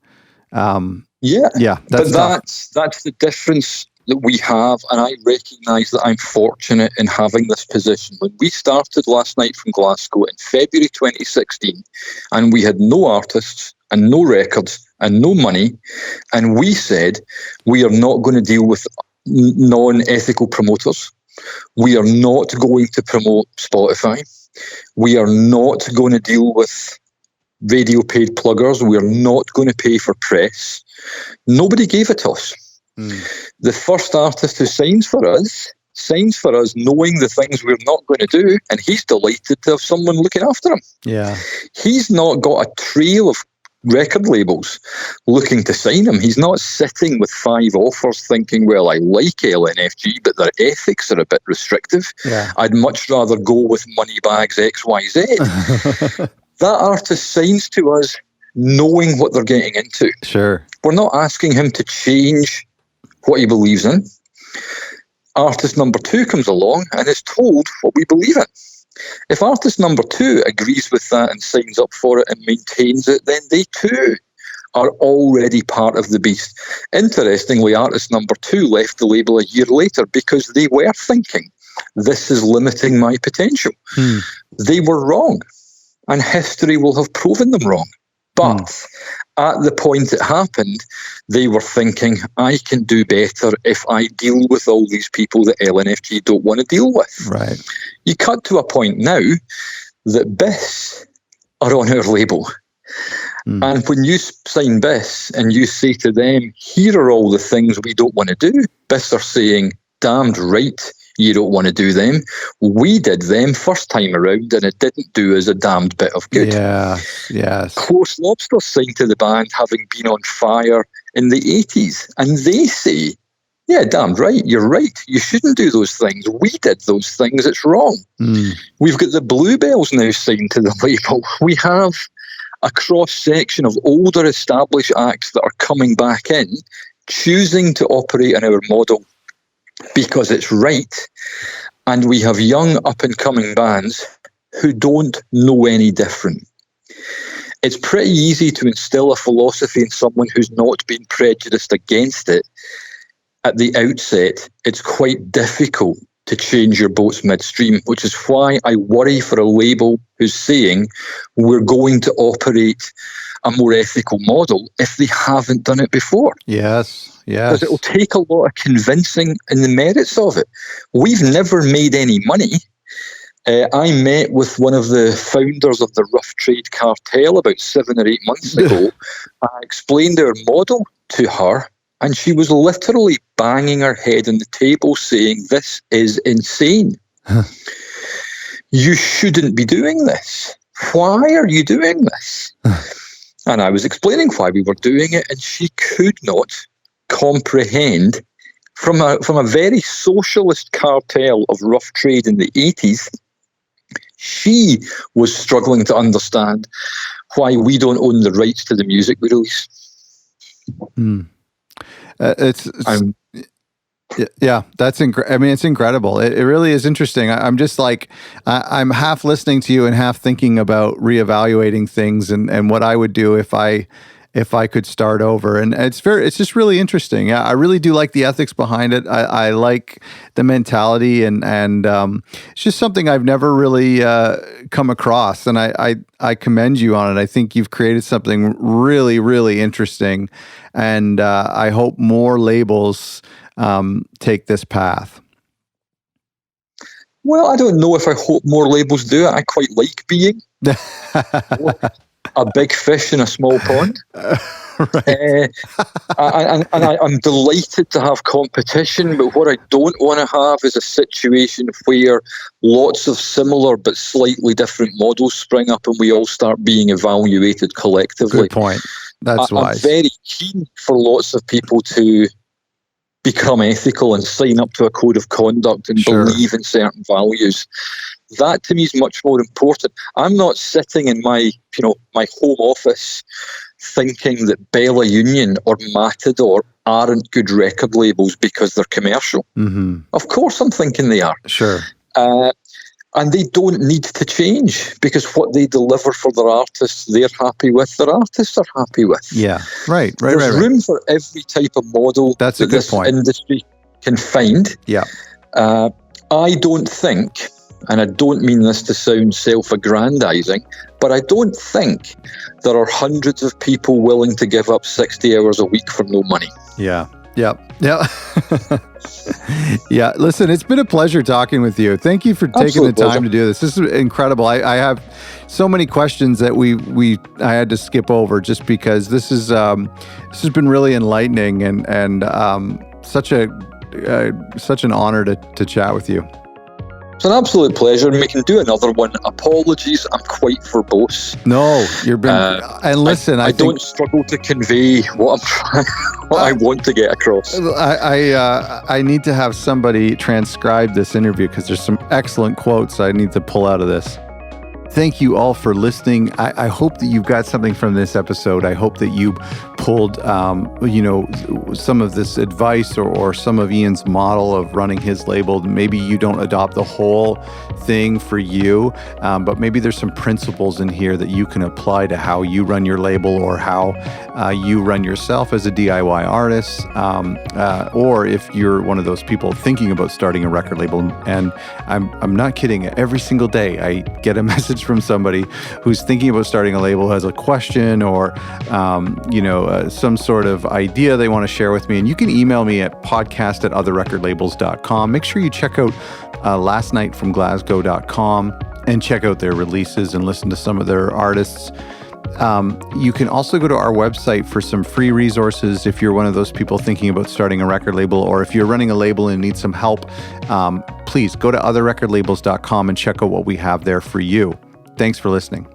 Yeah, Yeah, but tough. that's the difference that we have, and I recognise that I'm fortunate in having this position. When we started Last Night from Glasgow in February 2016, and we had no artists and no records and no money, and we said we are not going to deal with non-ethical promoters. We are not going to promote Spotify. We are not going to deal with radio paid pluggers. We are not going to pay for press. Nobody gave it to us. The first artist who signs for us knowing the things we're not going to do, and he's delighted to have someone looking after him. Yeah. He's not got a trail of record labels looking to sign him. He's not sitting with 5 offers thinking, well, I like LNFG, but their ethics are a bit restrictive. Yeah. I'd much rather go with Moneybags XYZ. That artist signs to us knowing what they're getting into. Sure. We're not asking him to change what he believes in. Artist number 2 comes along and is told what we believe in. If artist number 2 agrees with that and signs up for it and maintains it, then they too are already part of the beast. Interestingly, artist number 2 left the label a year later because they were thinking, this is limiting my potential. They were wrong, and history will have proven them wrong. But at the point it happened, they were thinking, I can do better if I deal with all these people that LNFG don't want to deal with. Right. You cut to a point now that BIS are on our label. And when you sign BIS and you say to them, here are all the things we don't want to do, BIS are saying, damned right, you don't want to do them. We did them first time around and it didn't do us a damned bit of good. Yeah, yes. Close Lobster signed to the band having been on fire in the 80s, and they say, yeah, damned right, you're right. You shouldn't do those things. We did those things. It's wrong. We've got the Bluebells now signed to the label. We have a cross-section of older established acts that are coming back in, choosing to operate in our model because it's right. And we have young up-and-coming bands who don't know any different. It's pretty easy to instill a philosophy in someone who's not been prejudiced against it. At the outset, it's quite difficult to change your boats midstream, which is why I worry for a label who's saying we're going to operate a more ethical model if they haven't done it before. Yes, yes. Because it'll take a lot of convincing in the merits of it. We've never made any money. I met with one of the founders of the Rough Trade Cartel about 7 or 8 months ago. I explained our model to her, and she was literally banging her head on the table saying, this is insane. You shouldn't be doing this. Why are you doing this? And I was explaining why we were doing it, and she could not comprehend from a very socialist cartel of rough trade in the 80s. She was struggling to understand why we don't own the rights to the music we release. Yeah, that's I mean, it's incredible. It really is interesting. I'm just like, I'm half listening to you and half thinking about reevaluating things and what I would do if I could start over. And it's just really interesting. I really do like the ethics behind it. I like the mentality and it's just something I've never really come across. And I commend you on it. I think you've created something really, really interesting. And I hope more labels take this path. Well, I don't know if I hope more labels do it. I quite like being a big fish in a small pond. Right. And I'm delighted to have competition, but what I don't want to have is a situation where lots of similar but slightly different models spring up and we all start being evaluated collectively. Good point. That's wise. I'm very keen for lots of people to become ethical and sign up to a code of conduct and believe in certain values. That to me is much more important. I'm not sitting in my home office thinking that Bella Union or Matador aren't good record labels because they're commercial. Mm-hmm. Of course I'm thinking they are. Sure. And they don't need to change because what they deliver for their artists, they're happy with, their artists are happy with. Yeah, right. There's room for every type of model that this industry can find. Yeah. I don't think, and I don't mean this to sound self-aggrandizing, but I don't think there are hundreds of people willing to give up 60 hours a week for no money. Yeah. Yeah. Listen, it's been a pleasure talking with you. Thank you for taking the time to do this. This is incredible. I have so many questions that I had to skip over just because this has been really enlightening and such an honor to chat with you. It's an absolute pleasure, and we can do another one. Apologies, I'm quite verbose. No, you've been. And listen, I don't struggle to convey what I want to get across. I need to have somebody transcribe this interview because there's some excellent quotes I need to pull out of this. Thank you all for listening. I hope that you've got something from this episode. I hope that you pulled, some of this advice or some of Ian's model of running his label. Maybe you don't adopt the whole thing for you, but maybe there's some principles in here that you can apply to how you run your label or how you run yourself as a DIY artist, or if you're one of those people thinking about starting a record label. And I'm not kidding. Every single day I get a message from somebody who's thinking about starting a label, has a question or some sort of idea they want to share with me. And you can email me at podcast@otherrecordlabels.com. Make sure you check out lastnightfromglasgow.com and check out their releases and listen to some of their artists. You can also go to our website for some free resources if you're one of those people thinking about starting a record label, or if you're running a label and need some help, please go to otherrecordlabels.com and check out what we have there for you. Thanks for listening.